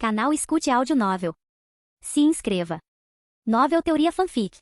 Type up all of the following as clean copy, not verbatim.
Canal Escute Áudio Novel. Se inscreva. Novel Teoria Fanfic.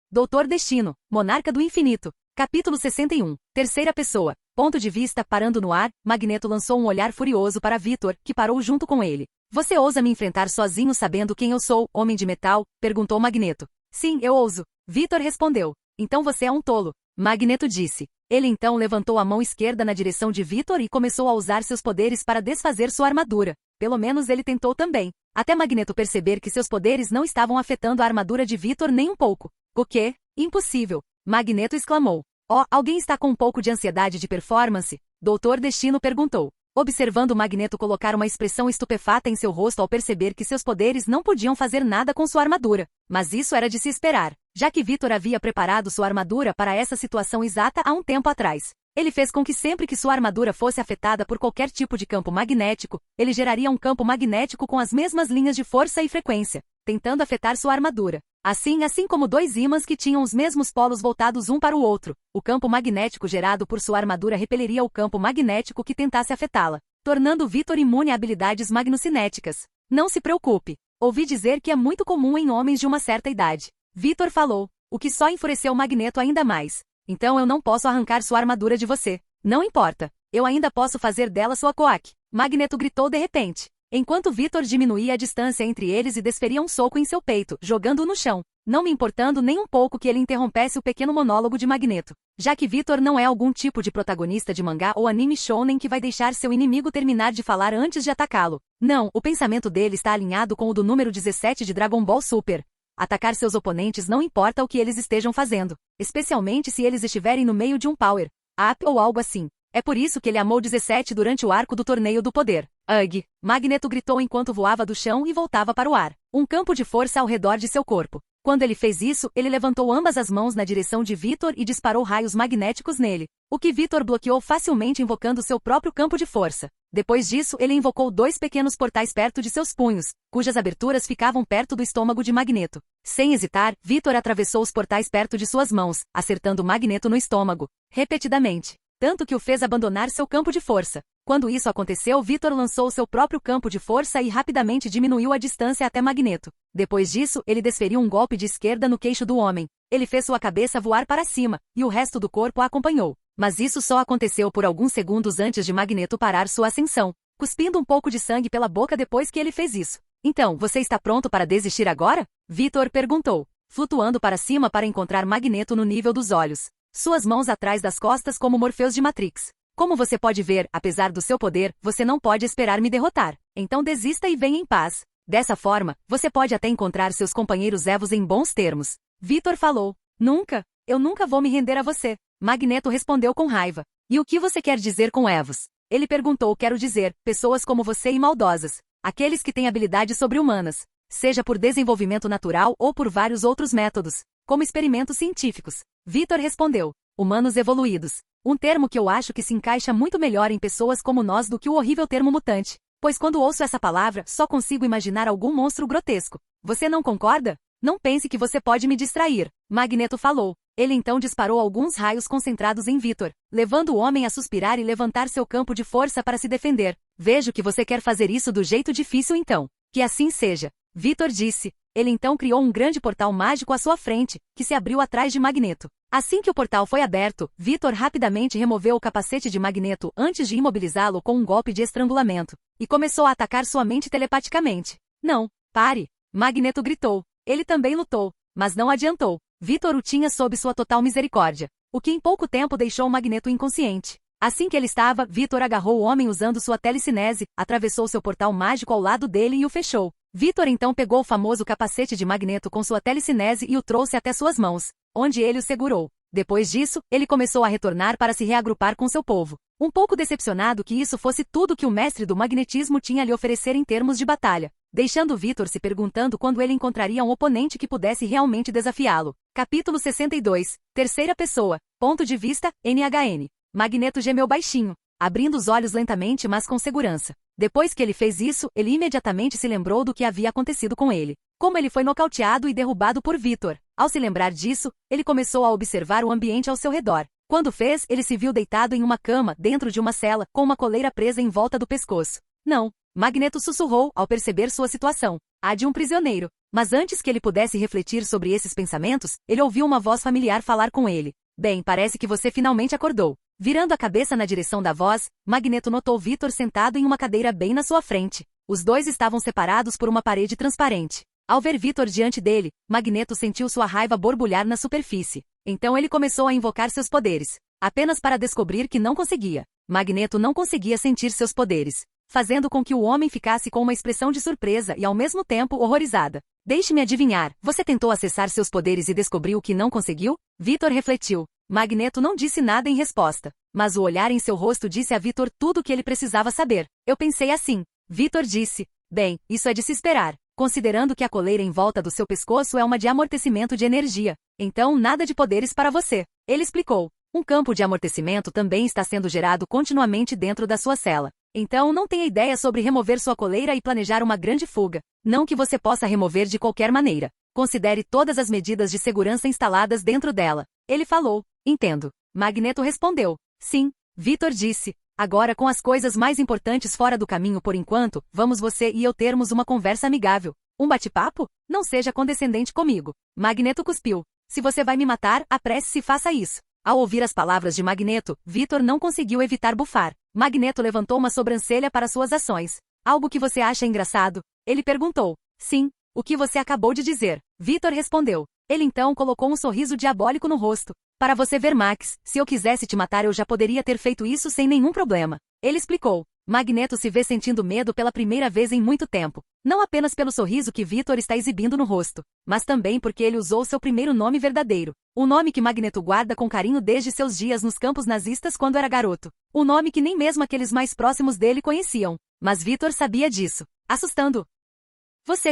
Doutor Destino, Monarca do Infinito. Capítulo 61. Terceira pessoa. Ponto de vista. Parando no ar, Magneto lançou um olhar furioso para Vitor, que parou junto com ele. Você ousa me enfrentar sozinho sabendo quem eu sou, Homem de Metal? Perguntou Magneto. Sim, eu ouso. Vitor respondeu. Então você é um tolo. Magneto disse. Ele então levantou a mão esquerda na direção de Vitor e começou a usar seus poderes para desfazer sua armadura. Pelo menos ele tentou também. Até Magneto perceber que seus poderes não estavam afetando a armadura de Vitor nem um pouco. O quê? Impossível! Magneto exclamou. Oh, alguém está com um pouco de ansiedade de performance? Doutor Destino perguntou. Observando Magneto colocar uma expressão estupefata em seu rosto ao perceber que seus poderes não podiam fazer nada com sua armadura. Mas isso era de se esperar, já que Vitor havia preparado sua armadura para essa situação exata há um tempo atrás. Ele fez com que sempre que sua armadura fosse afetada por qualquer tipo de campo magnético, ele geraria um campo magnético com as mesmas linhas de força e frequência, tentando afetar sua armadura. Assim como dois ímãs que tinham os mesmos polos voltados um para o outro, o campo magnético gerado por sua armadura repeliria o campo magnético que tentasse afetá-la, tornando Vitor imune a habilidades magnocinéticas. Não se preocupe. Ouvi dizer que é muito comum em homens de uma certa idade. Vitor falou, o que só enfureceu Magneto ainda mais. Então eu não posso arrancar sua armadura de você. Não importa. Eu ainda posso fazer dela sua coaque. Magneto gritou de repente. Enquanto Vitor diminuía a distância entre eles e desferia um soco em seu peito, jogando-o no chão, não me importando nem um pouco que ele interrompesse o pequeno monólogo de Magneto. Já que Vitor não é algum tipo de protagonista de mangá ou anime shounen que vai deixar seu inimigo terminar de falar antes de atacá-lo. Não, o pensamento dele está alinhado com o do número 17 de Dragon Ball Super. Atacar seus oponentes não importa o que eles estejam fazendo, especialmente se eles estiverem no meio de um power-up ou algo assim. É por isso que ele amou 17 durante o arco do Torneio do Poder. Ugh! Magneto gritou enquanto voava do chão e voltava para o ar. Um campo de força ao redor de seu corpo. Quando ele fez isso, ele levantou ambas as mãos na direção de Vitor e disparou raios magnéticos nele, o que Vitor bloqueou facilmente invocando seu próprio campo de força. Depois disso, ele invocou dois pequenos portais perto de seus punhos, cujas aberturas ficavam perto do estômago de Magneto. Sem hesitar, Vitor atravessou os portais perto de suas mãos, acertando Magneto no estômago, repetidamente, tanto que o fez abandonar seu campo de força. Quando isso aconteceu, Vitor lançou seu próprio campo de força e rapidamente diminuiu a distância até Magneto. Depois disso, ele desferiu um golpe de esquerda no queixo do homem. Ele fez sua cabeça voar para cima, e o resto do corpo a acompanhou. Mas isso só aconteceu por alguns segundos antes de Magneto parar sua ascensão, cuspindo um pouco de sangue pela boca depois que ele fez isso. Então, você está pronto para desistir agora? Vitor perguntou, flutuando para cima para encontrar Magneto no nível dos olhos. Suas mãos atrás das costas como Morpheus de Matrix. Como você pode ver, apesar do seu poder, você não pode esperar me derrotar. Então desista e venha em paz. Dessa forma, você pode até encontrar seus companheiros Evos em bons termos. Vitor falou. Nunca. Eu nunca vou me render a você. Magneto respondeu com raiva. E o que você quer dizer com Evos? Ele perguntou. Quero dizer, pessoas como você e maldosas. Aqueles que têm habilidades sobre-humanas. Seja por desenvolvimento natural ou por vários outros métodos, como experimentos científicos. Vitor respondeu. Humanos evoluídos. Um termo que eu acho que se encaixa muito melhor em pessoas como nós do que o horrível termo mutante. Pois quando ouço essa palavra, só consigo imaginar algum monstro grotesco. Você não concorda? Não pense que você pode me distrair. Magneto falou. Ele então disparou alguns raios concentrados em Vitor, levando o homem a suspirar e levantar seu campo de força para se defender. Vejo que você quer fazer isso do jeito difícil então. Que assim seja. Vitor disse. Ele então criou um grande portal mágico à sua frente, que se abriu atrás de Magneto. Assim que o portal foi aberto, Vitor rapidamente removeu o capacete de Magneto antes de imobilizá-lo com um golpe de estrangulamento, e começou a atacar sua mente telepaticamente. Não, pare! Magneto gritou. Ele também lutou, mas não adiantou. Vitor o tinha sob sua total misericórdia, o que em pouco tempo deixou Magneto inconsciente. Assim que ele estava, Vitor agarrou o homem usando sua telecinese, atravessou seu portal mágico ao lado dele e o fechou. Vitor então pegou o famoso capacete de Magneto com sua telecinese e o trouxe até suas mãos, onde ele o segurou. Depois disso, ele começou a retornar para se reagrupar com seu povo. Um pouco decepcionado que isso fosse tudo que o mestre do magnetismo tinha a lhe oferecer em termos de batalha, deixando Vitor se perguntando quando ele encontraria um oponente que pudesse realmente desafiá-lo. Capítulo 62. Terceira pessoa. Ponto de vista, NHN. Magneto gemeu baixinho, abrindo os olhos lentamente mas com segurança. Depois que ele fez isso, ele imediatamente se lembrou do que havia acontecido com ele. Como ele foi nocauteado e derrubado por Vitor. Ao se lembrar disso, ele começou a observar o ambiente ao seu redor. Quando fez, ele se viu deitado em uma cama, dentro de uma cela, com uma coleira presa em volta do pescoço. Não, Magneto sussurrou ao perceber sua situação. A de um prisioneiro. Mas antes que ele pudesse refletir sobre esses pensamentos, ele ouviu uma voz familiar falar com ele. Bem, parece que você finalmente acordou. Virando a cabeça na direção da voz, Magneto notou Vitor sentado em uma cadeira bem na sua frente. Os dois estavam separados por uma parede transparente. Ao ver Vitor diante dele, Magneto sentiu sua raiva borbulhar na superfície. Então ele começou a invocar seus poderes. Apenas para descobrir que não conseguia. Magneto não conseguia sentir seus poderes, fazendo com que o homem ficasse com uma expressão de surpresa e ao mesmo tempo horrorizada. Deixe-me adivinhar, você tentou acessar seus poderes e descobriu que não conseguiu? Vitor refletiu. Magneto não disse nada em resposta, mas o olhar em seu rosto disse a Vitor tudo o que ele precisava saber. Eu pensei assim. Vitor disse. Bem, isso é de se esperar, considerando que a coleira em volta do seu pescoço é uma de amortecimento de energia. Então, nada de poderes para você. Ele explicou. Um campo de amortecimento também está sendo gerado continuamente dentro da sua cela. Então não tenha ideia sobre remover sua coleira e planejar uma grande fuga. Não que você possa remover de qualquer maneira. Considere todas as medidas de segurança instaladas dentro dela. Ele falou. Entendo. Magneto respondeu. Sim. Vitor disse. Agora com as coisas mais importantes fora do caminho por enquanto, vamos você e eu termos uma conversa amigável. Um bate-papo? Não seja condescendente comigo. Magneto cuspiu. Se você vai me matar, apresse-se e faça isso. Ao ouvir as palavras de Magneto, Vitor não conseguiu evitar bufar. Magneto levantou uma sobrancelha para suas ações. Algo que você acha engraçado? Ele perguntou. Sim, o que você acabou de dizer. Vitor respondeu. Ele então colocou um sorriso diabólico no rosto. Para você ver, Max, se eu quisesse te matar eu já poderia ter feito isso sem nenhum problema. Ele explicou. Magneto se vê sentindo medo pela primeira vez em muito tempo. Não apenas pelo sorriso que Vitor está exibindo no rosto, mas também porque ele usou seu primeiro nome verdadeiro. O nome que Magneto guarda com carinho desde seus dias nos campos nazistas quando era garoto. Um nome que nem mesmo aqueles mais próximos dele conheciam. Mas Vitor sabia disso, assustando.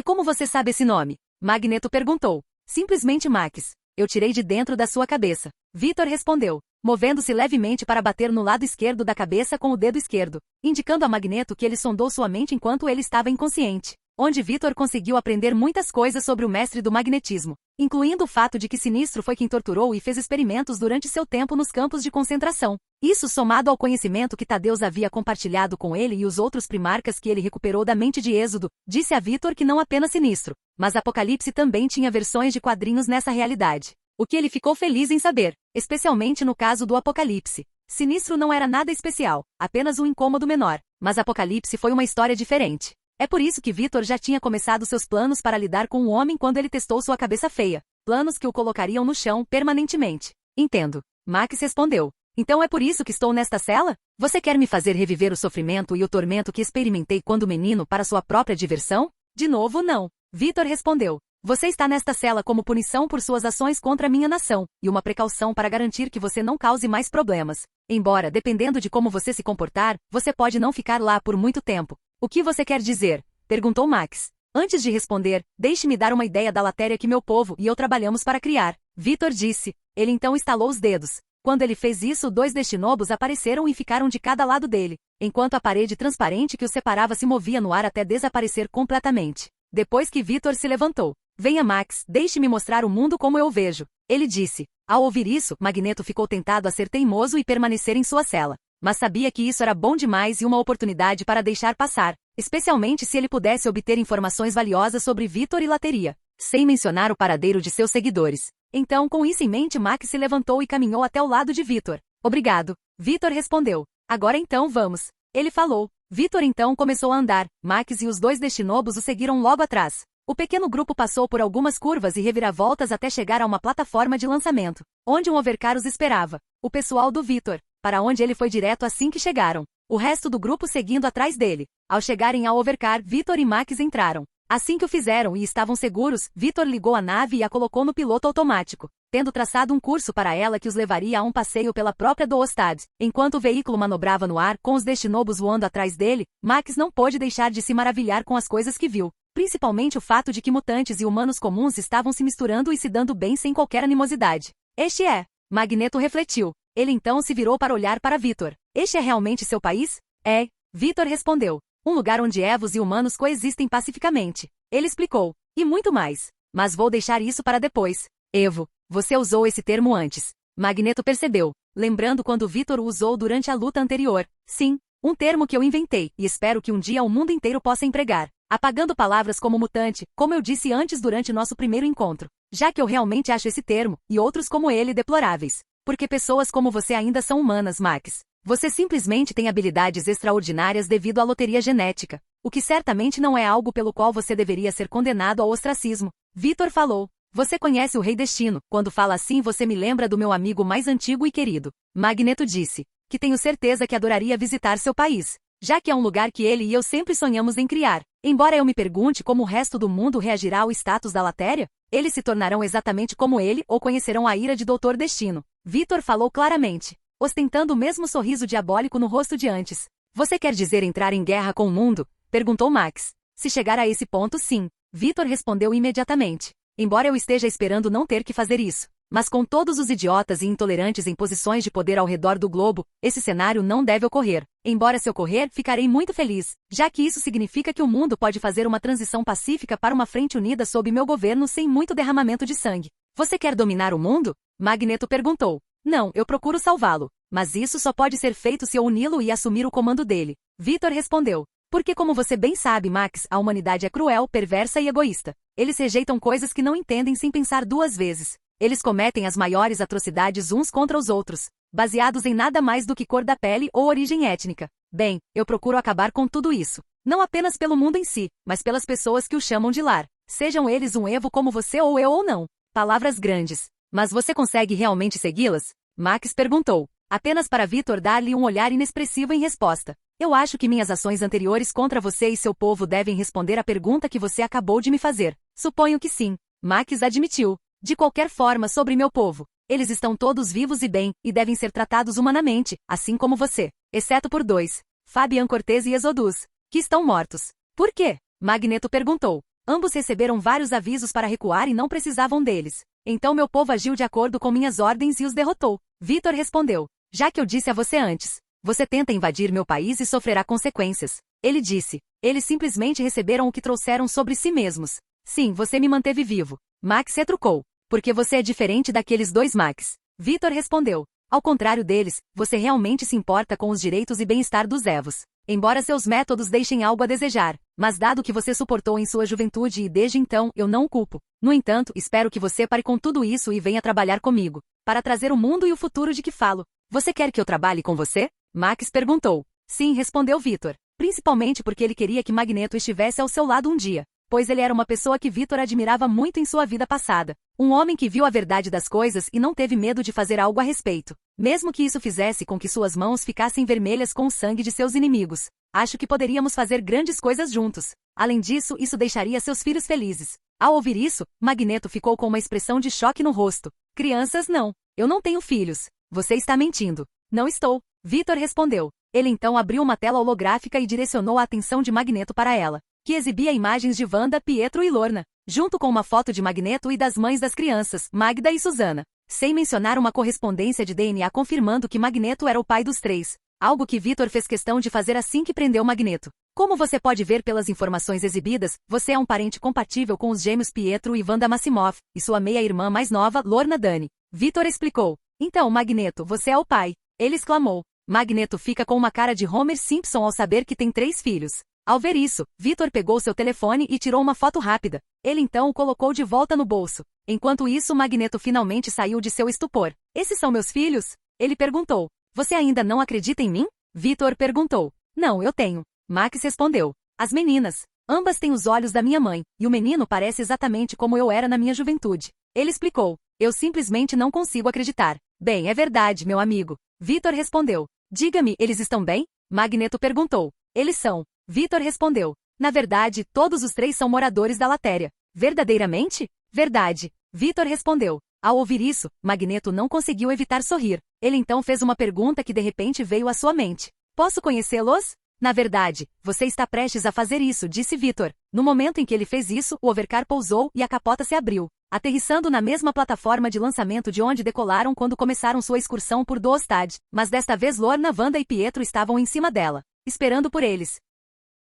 Como você sabe esse nome? Magneto perguntou. Simplesmente Max. Eu tirei de dentro da sua cabeça. Vitor respondeu, movendo-se levemente para bater no lado esquerdo da cabeça com o dedo esquerdo, indicando a Magneto que ele sondou sua mente enquanto ele estava inconsciente, onde Vitor conseguiu aprender muitas coisas sobre o mestre do magnetismo, incluindo o fato de que Sinistro foi quem torturou e fez experimentos durante seu tempo nos campos de concentração. Isso somado ao conhecimento que Tadeus havia compartilhado com ele e os outros primarcas que ele recuperou da mente de Êxodo, disse a Vitor que não apenas Sinistro, mas Apocalipse também tinha versões de quadrinhos nessa realidade. O que ele ficou feliz em saber, especialmente no caso do Apocalipse. Sinistro não era nada especial, apenas um incômodo menor, mas Apocalipse foi uma história diferente. É por isso que Vitor já tinha começado seus planos para lidar com o homem quando ele testou sua cabeça feia, planos que o colocariam no chão permanentemente. Entendo. Max respondeu. Então é por isso que estou nesta cela? Você quer me fazer reviver o sofrimento e o tormento que experimentei quando menino para sua própria diversão? De novo, não. Vitor respondeu. Você está nesta cela como punição por suas ações contra minha nação, e uma precaução para garantir que você não cause mais problemas. Embora, dependendo de como você se comportar, você pode não ficar lá por muito tempo. O que você quer dizer? Perguntou Max. Antes de responder, deixe-me dar uma ideia da matéria que meu povo e eu trabalhamos para criar. Vitor disse. Ele então estalou os dedos. Quando ele fez isso, 2 destinobos apareceram e ficaram de cada lado dele, enquanto a parede transparente que os separava se movia no ar até desaparecer completamente. Depois que Vitor se levantou. Venha, Max, deixe-me mostrar o mundo como eu o vejo. Ele disse. Ao ouvir isso, Magneto ficou tentado a ser teimoso e permanecer em sua cela. Mas sabia que isso era bom demais e uma oportunidade para deixar passar, especialmente se ele pudesse obter informações valiosas sobre Vitor e Lateria, sem mencionar o paradeiro de seus seguidores. Então, com isso em mente, Max se levantou e caminhou até o lado de Vitor. Obrigado. Vitor respondeu. Agora então vamos. Ele falou. Vitor então começou a andar. Max e os 2 destinobos o seguiram logo atrás. O pequeno grupo passou por algumas curvas e reviravoltas até chegar a uma plataforma de lançamento, onde um overcar os esperava. O pessoal do Vitor, para onde ele foi direto assim que chegaram. O resto do grupo seguindo atrás dele. Ao chegarem ao overcar, Vitor e Max entraram. Assim que o fizeram e estavam seguros, Vitor ligou a nave e a colocou no piloto automático, tendo traçado um curso para ela que os levaria a um passeio pela própria Doostad. Enquanto o veículo manobrava no ar com os destinobos voando atrás dele, Max não pôde deixar de se maravilhar com as coisas que viu. Principalmente o fato de que mutantes e humanos comuns estavam se misturando e se dando bem sem qualquer animosidade. Este é. Magneto refletiu. Ele então se virou para olhar para Vitor. Este é realmente seu país? É. Vitor respondeu. Um lugar onde Evos e humanos coexistem pacificamente. Ele explicou. E muito mais. Mas vou deixar isso para depois. Evo. Você usou esse termo antes. Magneto percebeu, lembrando quando Vitor o usou durante a luta anterior. Sim. Um termo que eu inventei, e espero que um dia o mundo inteiro possa empregar. Apagando palavras como mutante, como eu disse antes durante nosso primeiro encontro. Já que eu realmente acho esse termo, e outros como ele, deploráveis. Porque pessoas como você ainda são humanas, Max. Você simplesmente tem habilidades extraordinárias devido à loteria genética. O que certamente não é algo pelo qual você deveria ser condenado ao ostracismo. Vitor falou. Você conhece o Rei Destino. Quando fala assim você me lembra do meu amigo mais antigo e querido. Magneto disse. Que tenho certeza que adoraria visitar seu país. Já que é um lugar que ele e eu sempre sonhamos em criar. Embora eu me pergunte como o resto do mundo reagirá ao status da Latéria, eles se tornarão exatamente como ele ou conhecerão a ira de Doutor Destino. Vitor falou claramente, ostentando o mesmo sorriso diabólico no rosto de antes. Você quer dizer entrar em guerra com o mundo? Perguntou Max. Se chegar a esse ponto, sim. Vitor respondeu imediatamente. Embora eu esteja esperando não ter que fazer isso. Mas com todos os idiotas e intolerantes em posições de poder ao redor do globo, esse cenário não deve ocorrer. Embora se ocorrer, ficarei muito feliz, já que isso significa que o mundo pode fazer uma transição pacífica para uma frente unida sob meu governo sem muito derramamento de sangue. Você quer dominar o mundo? Magneto perguntou. Não, eu procuro salvá-lo. Mas isso só pode ser feito se eu uni-lo e assumir o comando dele. Vitor respondeu. Porque como você bem sabe, Max, a humanidade é cruel, perversa e egoísta. Eles rejeitam coisas que não entendem sem pensar duas vezes. Eles cometem as maiores atrocidades uns contra os outros, baseados em nada mais do que cor da pele ou origem étnica. Bem, eu procuro acabar com tudo isso. Não apenas pelo mundo em si, mas pelas pessoas que o chamam de lar. Sejam eles um Evo como você ou eu ou não. Palavras grandes. Mas você consegue realmente segui-las? Max perguntou. Apenas para Vitor dar-lhe um olhar inexpressivo em resposta. Eu acho que minhas ações anteriores contra você e seu povo devem responder à pergunta que você acabou de me fazer. Suponho que sim. Max admitiu. De qualquer forma sobre meu povo. Eles estão todos vivos e bem, e devem ser tratados humanamente, assim como você. Exceto por dois. Fabian Cortez e Exodus. Que estão mortos. Por quê? Magneto perguntou. Ambos receberam vários avisos para recuar e não precisavam deles. Então meu povo agiu de acordo com minhas ordens e os derrotou. Vitor respondeu. Já que eu disse a você antes. Você tenta invadir meu país e sofrerá consequências. Ele disse. Eles simplesmente receberam o que trouxeram sobre si mesmos. Sim, você me manteve vivo. Max retrucou. Porque você é diferente daqueles dois Max. Vitor respondeu. Ao contrário deles, você realmente se importa com os direitos e bem-estar dos Evos. Embora seus métodos deixem algo a desejar. Mas dado que você suportou em sua juventude e desde então, eu não o culpo. No entanto, espero que você pare com tudo isso e venha trabalhar comigo. Para trazer o mundo e o futuro de que falo. Você quer que eu trabalhe com você? Max perguntou. Sim, respondeu Vitor. Principalmente porque ele queria que Magneto estivesse ao seu lado um dia. Pois ele era uma pessoa que Vitor admirava muito em sua vida passada. Um homem que viu a verdade das coisas e não teve medo de fazer algo a respeito. Mesmo que isso fizesse com que suas mãos ficassem vermelhas com o sangue de seus inimigos. Acho que poderíamos fazer grandes coisas juntos. Além disso, isso deixaria seus filhos felizes. Ao ouvir isso, Magneto ficou com uma expressão de choque no rosto. Crianças, não. Eu não tenho filhos. Você está mentindo. Não estou. Vitor respondeu. Ele então abriu uma tela holográfica e direcionou a atenção de Magneto para ela. Que exibia imagens de Wanda, Pietro e Lorna, junto com uma foto de Magneto e das mães das crianças, Magda e Susana, sem mencionar uma correspondência de DNA confirmando que Magneto era o pai dos três, algo que Vitor fez questão de fazer assim que prendeu Magneto. Como você pode ver pelas informações exibidas, você é um parente compatível com os gêmeos Pietro e Wanda Maximoff, e sua meia-irmã mais nova, Lorna Dani. Vitor explicou. Então, Magneto, você é o pai. Ele exclamou. Magneto fica com uma cara de Homer Simpson ao saber que tem 3 filhos. Ao ver isso, Vitor pegou seu telefone e tirou uma foto rápida. Ele então o colocou de volta no bolso. Enquanto isso, Magneto finalmente saiu de seu estupor. Esses são meus filhos? Ele perguntou. Você ainda não acredita em mim? Vitor perguntou. Não, eu tenho. Max respondeu. As meninas. Ambas têm os olhos da minha mãe, e o menino parece exatamente como eu era na minha juventude. Ele explicou. Eu simplesmente não consigo acreditar. Bem, é verdade, meu amigo. Vitor respondeu. Diga-me, eles estão bem? Magneto perguntou. Eles são. Vitor respondeu. Na verdade, todos os 3 são moradores da Latéria. Verdadeiramente? Verdade. Vitor respondeu. Ao ouvir isso, Magneto não conseguiu evitar sorrir. Ele então fez uma pergunta que de repente veio à sua mente. Posso conhecê-los? Na verdade, você está prestes a fazer isso, disse Vitor. No momento em que ele fez isso, o overcar pousou e a capota se abriu, aterrissando na mesma plataforma de lançamento de onde decolaram quando começaram sua excursão por Doostad. Mas desta vez Lorna, Wanda e Pietro estavam em cima dela, esperando por eles.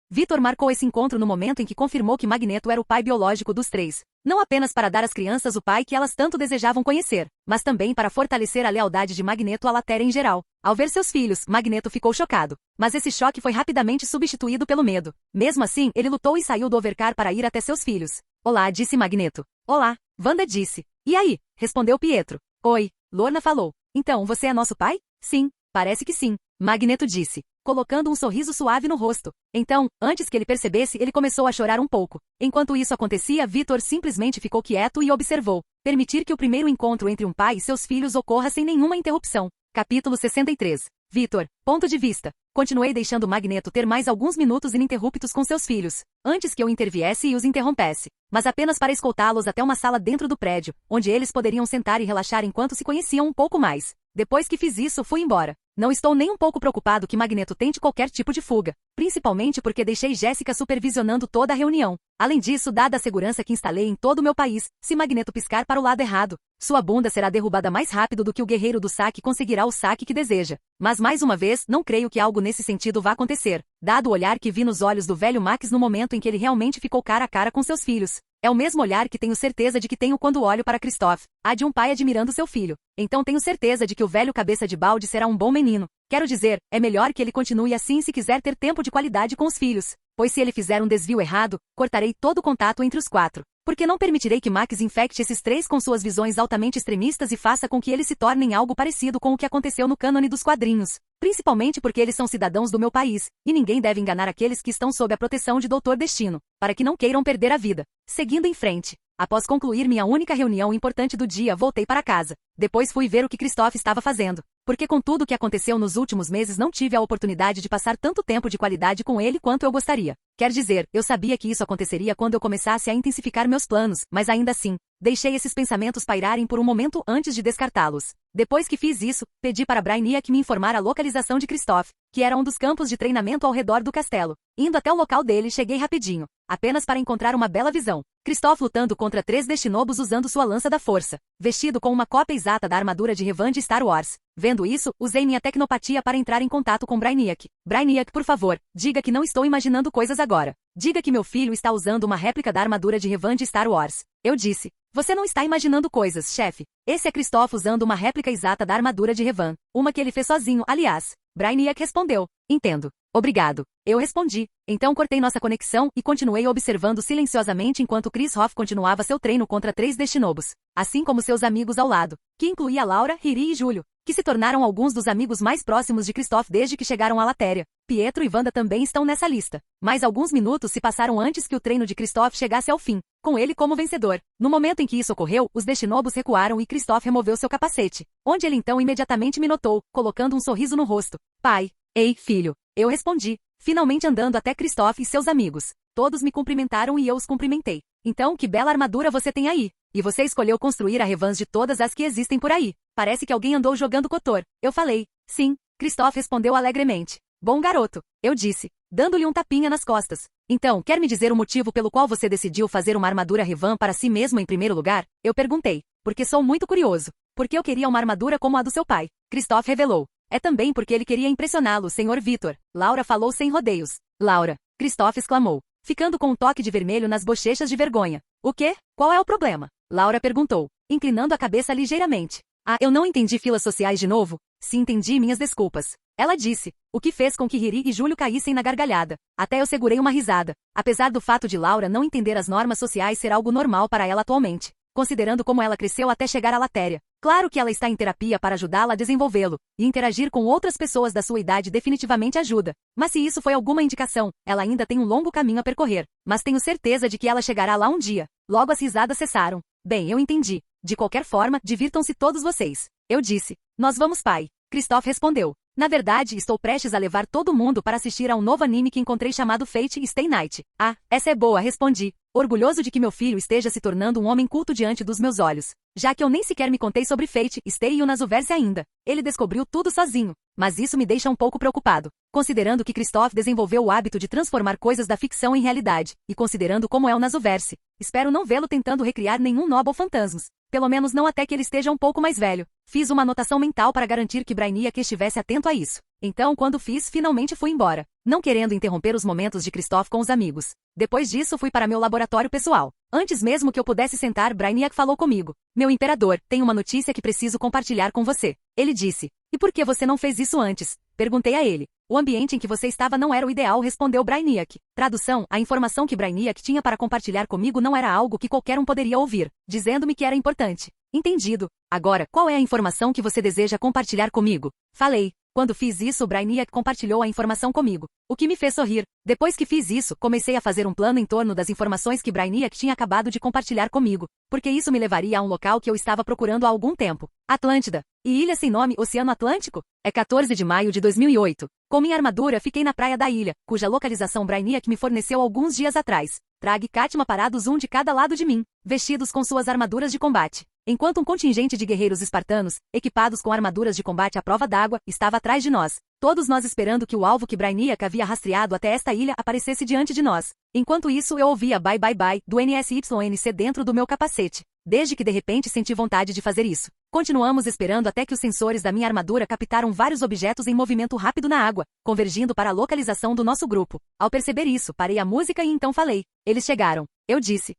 Vitor marcou esse encontro no momento em que confirmou que Magneto era o pai biológico dos três. Não apenas para dar às crianças o pai que elas tanto desejavam conhecer, mas também para fortalecer a lealdade de Magneto à Latéria em geral. Ao ver seus filhos, Magneto ficou chocado. Mas esse choque foi rapidamente substituído pelo medo. Mesmo assim, ele lutou e saiu do Overcar para ir até seus filhos. Olá, disse Magneto. Olá, Wanda disse. E aí? Respondeu Pietro. Oi, Lorna falou. Então, você é nosso pai? Sim, parece que sim, Magneto disse, colocando um sorriso suave no rosto. Então, antes que ele percebesse, ele começou a chorar um pouco. Enquanto isso acontecia, Vitor simplesmente ficou quieto e observou. Permitir que o primeiro encontro entre um pai e seus filhos ocorra sem nenhuma interrupção. Capítulo 63. Vitor, ponto de vista. Continuei deixando Magneto ter mais alguns minutos ininterruptos com seus filhos, antes que eu interviesse e os interrompesse, mas apenas para escoltá-los até uma sala dentro do prédio, onde eles poderiam sentar e relaxar enquanto se conheciam um pouco mais. Depois que fiz isso, fui embora. Não estou nem um pouco preocupado que Magneto tente qualquer tipo de fuga, principalmente porque deixei Jéssica supervisionando toda a reunião. Além disso, dada a segurança que instalei em todo o meu país, se Magneto piscar para o lado errado, sua bunda será derrubada mais rápido do que o guerreiro do saque conseguirá o saque que deseja. Mas mais uma vez, não creio que algo nesse sentido vá acontecer, dado o olhar que vi nos olhos do velho Max no momento em que ele realmente ficou cara a cara com seus filhos. É o mesmo olhar que tenho certeza de que tenho quando olho para Christoph, a de um pai admirando seu filho. Então tenho certeza de que o velho cabeça de balde será um bom menino. Quero dizer, é melhor que ele continue assim se quiser ter tempo de qualidade com os filhos. Pois se ele fizer um desvio errado, cortarei todo o contato entre os quatro. Porque não permitirei que Max infecte esses três com suas visões altamente extremistas e faça com que eles se tornem algo parecido com o que aconteceu no cânone dos quadrinhos. Principalmente porque eles são cidadãos do meu país, e ninguém deve enganar aqueles que estão sob a proteção de Dr. Destino, para que não queiram perder a vida. Seguindo em frente. Após concluir minha única reunião importante do dia, voltei para casa. Depois fui ver o que Christoph estava fazendo. Porque com tudo o que aconteceu nos últimos meses não tive a oportunidade de passar tanto tempo de qualidade com ele quanto eu gostaria. Quer dizer, eu sabia que isso aconteceria quando eu começasse a intensificar meus planos, mas ainda assim, deixei esses pensamentos pairarem por um momento antes de descartá-los. Depois que fiz isso, pedi para Brainiac me informar a localização de Christoph, que era um dos campos de treinamento ao redor do castelo. Indo até o local dele, cheguei rapidinho, apenas para encontrar uma bela visão. Christoph lutando contra 3 Destinobos usando sua lança da força, vestido com uma cópia exata da armadura de Revan de Star Wars. Vendo isso, usei minha tecnopatia para entrar em contato com Brainiac. Brainiac, por favor, diga que não estou imaginando coisas agora. Diga que meu filho está usando uma réplica da armadura de Revan de Star Wars. Eu disse. Você não está imaginando coisas, chefe. Esse é Christoph usando uma réplica exata da armadura de Revan. Uma que ele fez sozinho, aliás. Brainiac respondeu. Entendo. Obrigado. Eu respondi. Então cortei nossa conexão e continuei observando silenciosamente enquanto Chris Hoff continuava seu treino contra 3 Destinobos. Assim como seus amigos ao lado, que incluía Laura, Riri e Júlio, que se tornaram alguns dos amigos mais próximos de Christoph desde que chegaram à Latéria. Pietro e Wanda também estão nessa lista. Mas alguns minutos se passaram antes que o treino de Christoph chegasse ao fim, com ele como vencedor. No momento em que isso ocorreu, os Destinobos recuaram e Christoph removeu seu capacete, onde ele então imediatamente me notou, colocando um sorriso no rosto. Pai. Ei, filho. Eu respondi, finalmente andando até Christoph e seus amigos. Todos me cumprimentaram e eu os cumprimentei. Então, que bela armadura você tem aí. E você escolheu construir a Revans de todas as que existem por aí. Parece que alguém andou jogando Kotor. Eu falei. Sim. Christoph respondeu alegremente. Bom garoto. Eu disse, dando-lhe um tapinha nas costas. Então, quer me dizer o motivo pelo qual você decidiu fazer uma armadura Revan para si mesmo em primeiro lugar? Eu perguntei. Porque sou muito curioso. Porque eu queria uma armadura como a do seu pai. Christoph revelou. É também porque ele queria impressioná-lo, Sr. Vitor. Laura falou sem rodeios. Laura. Christoph exclamou, ficando com um toque de vermelho nas bochechas de vergonha. O quê? Qual é o problema? Laura perguntou, inclinando a cabeça ligeiramente. Ah, eu não entendi filas sociais de novo? Se entendi, minhas desculpas. Ela disse, o que fez com que Riri e Júlio caíssem na gargalhada. Até eu segurei uma risada, apesar do fato de Laura não entender as normas sociais ser algo normal para ela atualmente, considerando como ela cresceu até chegar à Latéria. Claro que ela está em terapia para ajudá-la a desenvolvê-lo, e interagir com outras pessoas da sua idade definitivamente ajuda. Mas se isso foi alguma indicação, ela ainda tem um longo caminho a percorrer. Mas tenho certeza de que ela chegará lá um dia. Logo as risadas cessaram. Bem, eu entendi. De qualquer forma, divirtam-se todos vocês. Eu disse. Nós vamos, pai. Christoph respondeu. Na verdade, estou prestes a levar todo mundo para assistir a um novo anime que encontrei chamado Fate Stay Night. Ah, essa é boa, respondi, orgulhoso de que meu filho esteja se tornando um homem culto diante dos meus olhos. Já que eu nem sequer me contei sobre Fate Stay e o Nasuverse ainda. Ele descobriu tudo sozinho. Mas isso me deixa um pouco preocupado, considerando que Christoph desenvolveu o hábito de transformar coisas da ficção em realidade, e considerando como é o Nasuverse. Espero não vê-lo tentando recriar nenhum Noble Fantasmas. Pelo menos não até que ele esteja um pouco mais velho. Fiz uma anotação mental para garantir que Brainiac estivesse atento a isso. Então, quando fiz, finalmente fui embora, não querendo interromper os momentos de Christophe com os amigos. Depois disso, fui para meu laboratório pessoal. Antes mesmo que eu pudesse sentar, Brainiac falou comigo. Meu imperador, tenho uma notícia que preciso compartilhar com você. Ele disse. E por que você não fez isso antes? Perguntei a ele. O ambiente em que você estava não era o ideal, respondeu Brainiac. Tradução, a informação que Brainiac tinha para compartilhar comigo não era algo que qualquer um poderia ouvir, dizendo-me que era importante. Entendido. Agora, qual é a informação que você deseja compartilhar comigo? Falei. Quando fiz isso, Brainiac compartilhou a informação comigo, o que me fez sorrir. Depois que fiz isso, comecei a fazer um plano em torno das informações que Brainiac tinha acabado de compartilhar comigo, porque isso me levaria a um local que eu estava procurando há algum tempo. Atlântida. E ilha sem nome, Oceano Atlântico? É 14 de maio de 2008. Com minha armadura, fiquei na praia da ilha, cuja localização Brainiac me forneceu alguns dias atrás. Trag e Katma parados um de cada lado de mim, vestidos com suas armaduras de combate. Enquanto um contingente de guerreiros espartanos, equipados com armaduras de combate à prova d'água, estava atrás de nós. Todos nós esperando que o alvo que Brainiac havia rastreado até esta ilha aparecesse diante de nós. Enquanto isso, eu ouvia bye bye bye do NSYNC dentro do meu capacete. Desde que de repente senti vontade de fazer isso. Continuamos esperando até que os sensores da minha armadura captaram vários objetos em movimento rápido na água, convergindo para a localização do nosso grupo. Ao perceber isso, parei a música e então falei. Eles chegaram. Eu disse.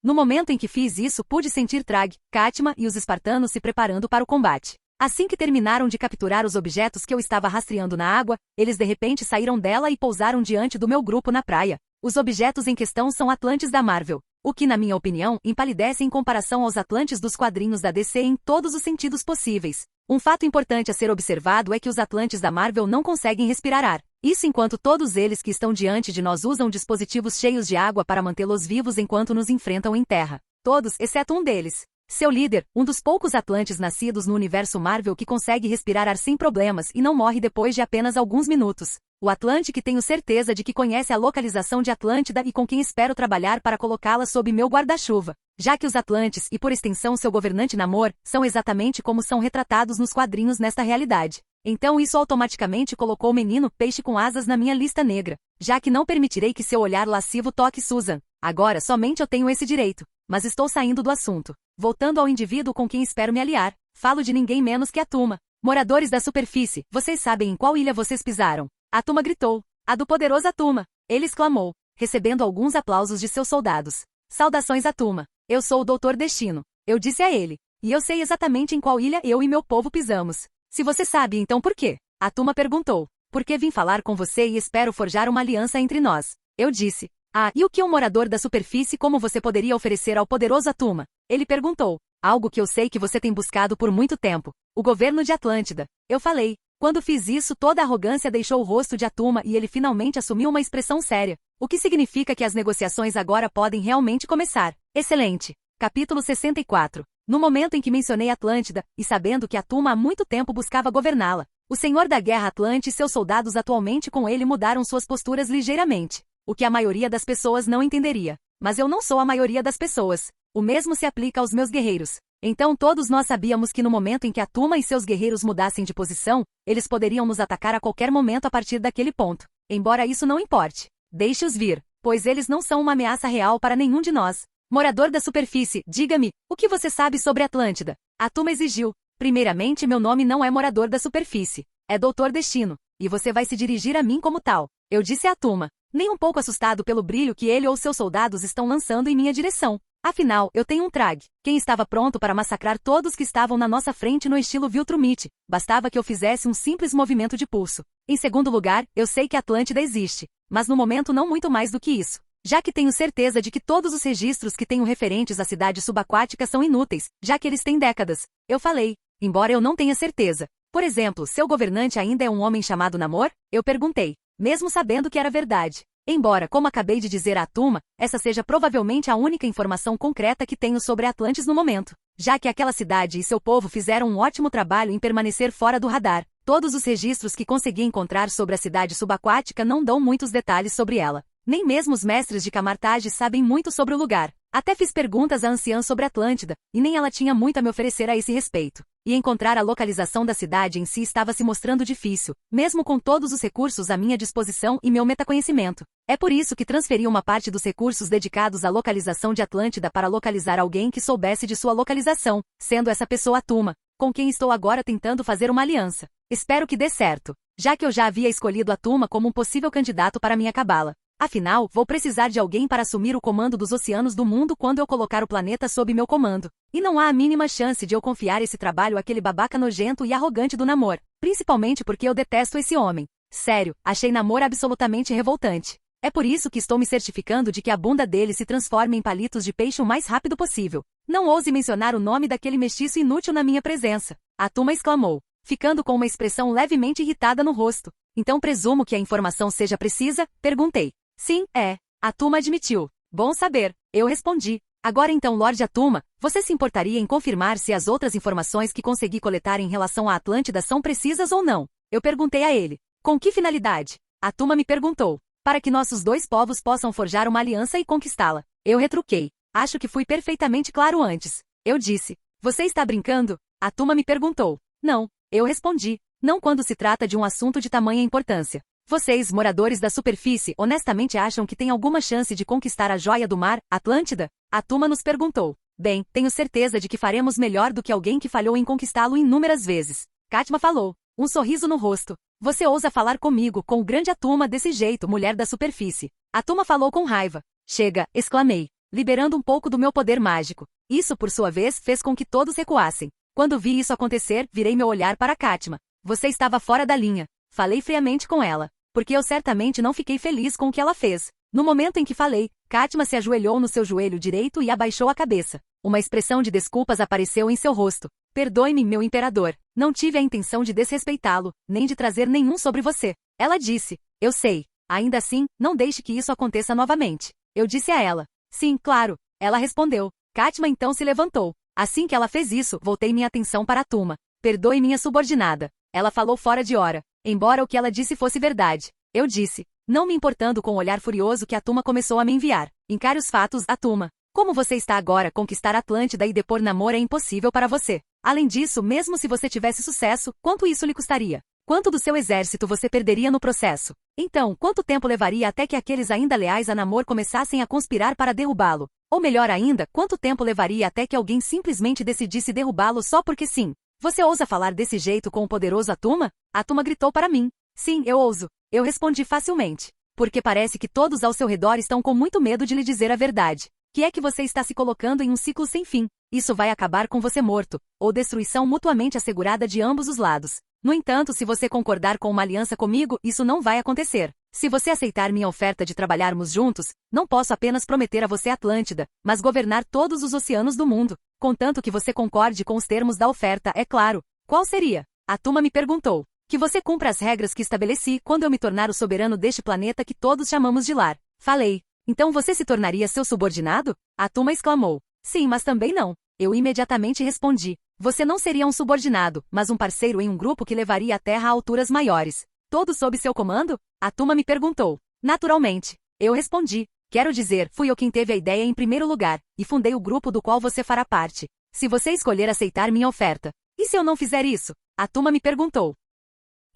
No momento em que fiz isso, pude sentir Trag, Katma e os espartanos se preparando para o combate. Assim que terminaram de capturar os objetos que eu estava rastreando na água, eles de repente saíram dela e pousaram diante do meu grupo na praia. Os objetos em questão são Atlantes da Marvel, o que, na minha opinião, empalidece em comparação aos Atlantes dos quadrinhos da DC em todos os sentidos possíveis. Um fato importante a ser observado é que os Atlantes da Marvel não conseguem respirar ar. Isso enquanto todos eles que estão diante de nós usam dispositivos cheios de água para mantê-los vivos enquanto nos enfrentam em terra. Todos, exceto um deles. Seu líder, um dos poucos Atlantes nascidos no universo Marvel que consegue respirar ar sem problemas e não morre depois de apenas alguns minutos. O Atlante que tenho certeza de que conhece a localização de Atlântida e com quem espero trabalhar para colocá-la sob meu guarda-chuva. Já que os Atlantes, e por extensão seu governante Namor, são exatamente como são retratados nos quadrinhos nesta realidade. Então isso automaticamente colocou o menino peixe com asas na minha lista negra, já que não permitirei que seu olhar lascivo toque Susan. Agora somente eu tenho esse direito, mas estou saindo do assunto. Voltando ao indivíduo com quem espero me aliar, falo de ninguém menos que Atuma. Moradores da superfície, vocês sabem em qual ilha vocês pisaram? Atuma gritou. A do poderoso Atuma. Ele exclamou, recebendo alguns aplausos de seus soldados. Saudações Atuma. Eu sou o Doutor Destino. Eu disse a ele. E eu sei exatamente em qual ilha eu e meu povo pisamos. Se você sabe, então por quê? Atuma perguntou. Porque vim falar com você e espero forjar uma aliança entre nós. Eu disse. Ah, e o que um morador da superfície como você poderia oferecer ao poderoso Atuma? Ele perguntou. Algo que eu sei que você tem buscado por muito tempo. O governo de Atlântida. Eu falei. Quando fiz isso, toda a arrogância deixou o rosto de Atuma e ele finalmente assumiu uma expressão séria. O que significa que as negociações agora podem realmente começar. Excelente. Capítulo 64. No momento em que mencionei Atlântida, e sabendo que Atuma há muito tempo buscava governá-la, o senhor da guerra Atlante e seus soldados atualmente com ele mudaram suas posturas ligeiramente, o que a maioria das pessoas não entenderia. Mas eu não sou a maioria das pessoas. O mesmo se aplica aos meus guerreiros. Então todos nós sabíamos que no momento em que Atuma e seus guerreiros mudassem de posição, eles poderiam nos atacar a qualquer momento a partir daquele ponto. Embora isso não importe. Deixe-os vir, pois eles não são uma ameaça real para nenhum de nós. Morador da superfície, diga-me, o que você sabe sobre Atlântida? Atuma exigiu. Primeiramente, meu nome não é Morador da Superfície. É Doutor Destino. E você vai se dirigir a mim como tal. Eu disse a Atuma, nem um pouco assustado pelo brilho que ele ou seus soldados estão lançando em minha direção. Afinal, eu tenho um Trag. Quem estava pronto para massacrar todos que estavam na nossa frente no estilo Viltrumite. Bastava que eu fizesse um simples movimento de pulso. Em segundo lugar, eu sei que Atlântida existe. Mas no momento não muito mais do que isso. Já que tenho certeza de que todos os registros que tenho referentes à cidade subaquática são inúteis, já que eles têm décadas. Eu falei, embora eu não tenha certeza. Por exemplo, seu governante ainda é um homem chamado Namor? Eu perguntei, mesmo sabendo que era verdade. Embora, como acabei de dizer a Atuma, essa seja provavelmente a única informação concreta que tenho sobre Atlantis no momento, já que aquela cidade e seu povo fizeram um ótimo trabalho em permanecer fora do radar. Todos os registros que consegui encontrar sobre a cidade subaquática não dão muitos detalhes sobre ela. Nem mesmo os mestres de Camartage sabem muito sobre o lugar. Até fiz perguntas à anciã sobre Atlântida, e nem ela tinha muito a me oferecer a esse respeito. e encontrar a localização da cidade em si estava se mostrando difícil, mesmo com todos os recursos à minha disposição e meu metaconhecimento. É por isso que transferi uma parte dos recursos dedicados à localização de Atlântida para localizar alguém que soubesse de sua localização, sendo essa pessoa Atuma, com quem estou agora tentando fazer uma aliança. Espero que dê certo, já que eu já havia escolhido Atuma como um possível candidato para minha cabala. Afinal, vou precisar de alguém para assumir o comando dos oceanos do mundo quando eu colocar o planeta sob meu comando. E não há a mínima chance de eu confiar esse trabalho àquele babaca nojento e arrogante do Namor, principalmente porque eu detesto esse homem. Sério, achei Namor absolutamente revoltante. É por isso que estou me certificando de que a bunda dele se transforme em palitos de peixe o mais rápido possível. Não ouse mencionar o nome daquele mestiço inútil na minha presença. Atuma exclamou, ficando com uma expressão levemente irritada no rosto. Então presumo que a informação seja precisa? Perguntei. Sim, é. Atuma admitiu. Bom saber. Eu respondi. Agora então, Lorde Atuma, você se importaria em confirmar se as outras informações que consegui coletar em relação à Atlântida são precisas ou não? Eu perguntei a ele. Com que finalidade? Atuma me perguntou. Para que nossos dois povos possam forjar uma aliança e conquistá-la. Eu retruquei. Acho que fui perfeitamente claro antes. Eu disse. Você está brincando? Atuma me perguntou. Não. Eu respondi. Não quando se trata de um assunto de tamanha importância. Vocês, moradores da superfície, honestamente acham que tem alguma chance de conquistar a joia do mar, Atlântida? Atuma nos perguntou. Bem, tenho certeza de que faremos melhor do que alguém que falhou em conquistá-lo inúmeras vezes. Katma falou, um sorriso no rosto. Você ousa falar comigo, com o grande Atuma desse jeito, mulher da superfície. Atuma falou com raiva. Chega, exclamei, liberando um pouco do meu poder mágico. Isso, por sua vez, fez com que todos recuassem. Quando vi isso acontecer, virei meu olhar para Katma. Você estava fora da linha. Falei friamente com ela. Porque eu certamente não fiquei feliz com o que ela fez. No momento em que falei, Katma se ajoelhou no seu joelho direito e abaixou a cabeça. Uma expressão de desculpas apareceu em seu rosto. Perdoe-me, meu imperador. Não tive a intenção de desrespeitá-lo, nem de trazer nenhum sobre você. Ela disse. Eu sei. Ainda assim, não deixe que isso aconteça novamente. Eu disse a ela. Sim, claro. Ela respondeu. Katma então se levantou. Assim que ela fez isso, voltei minha atenção para Atuma. Perdoe minha subordinada. Ela falou fora de hora. Embora o que ela disse fosse verdade. Eu disse, não me importando com o olhar furioso que Atuma começou a me enviar. Encare os fatos, Atuma. Como você está agora, conquistar Atlântida e depor Namor é impossível para você. Além disso, mesmo se você tivesse sucesso, quanto isso lhe custaria? Quanto do seu exército você perderia no processo? Então, quanto tempo levaria até que aqueles ainda leais a Namor começassem a conspirar para derrubá-lo? Ou melhor ainda, quanto tempo levaria até que alguém simplesmente decidisse derrubá-lo só porque sim? Você ousa falar desse jeito com o poderoso Atuma? Atuma gritou para mim. Sim, eu ouso. Eu respondi facilmente. Porque parece que todos ao seu redor estão com muito medo de lhe dizer a verdade. Que é que você está se colocando em um ciclo sem fim. Isso vai acabar com você morto, ou destruição mutuamente assegurada de ambos os lados. No entanto, se você concordar com uma aliança comigo, isso não vai acontecer. Se você aceitar minha oferta de trabalharmos juntos, não posso apenas prometer a você Atlântida, mas governar todos os oceanos do mundo. Contanto que você concorde com os termos da oferta, é claro. Qual seria? Atuma me perguntou. Que você cumpra as regras que estabeleci quando eu me tornar o soberano deste planeta que todos chamamos de lar. Falei. Então você se tornaria seu subordinado? Atuma exclamou. Sim, mas também não. Eu imediatamente respondi. Você não seria um subordinado, mas um parceiro em um grupo que levaria a Terra a alturas maiores. Todos sob seu comando? Atuma me perguntou. Naturalmente. Eu respondi. Quero dizer, fui eu quem teve a ideia em primeiro lugar, e fundei o grupo do qual você fará parte. Se você escolher aceitar minha oferta. E se eu não fizer isso? Atuma me perguntou.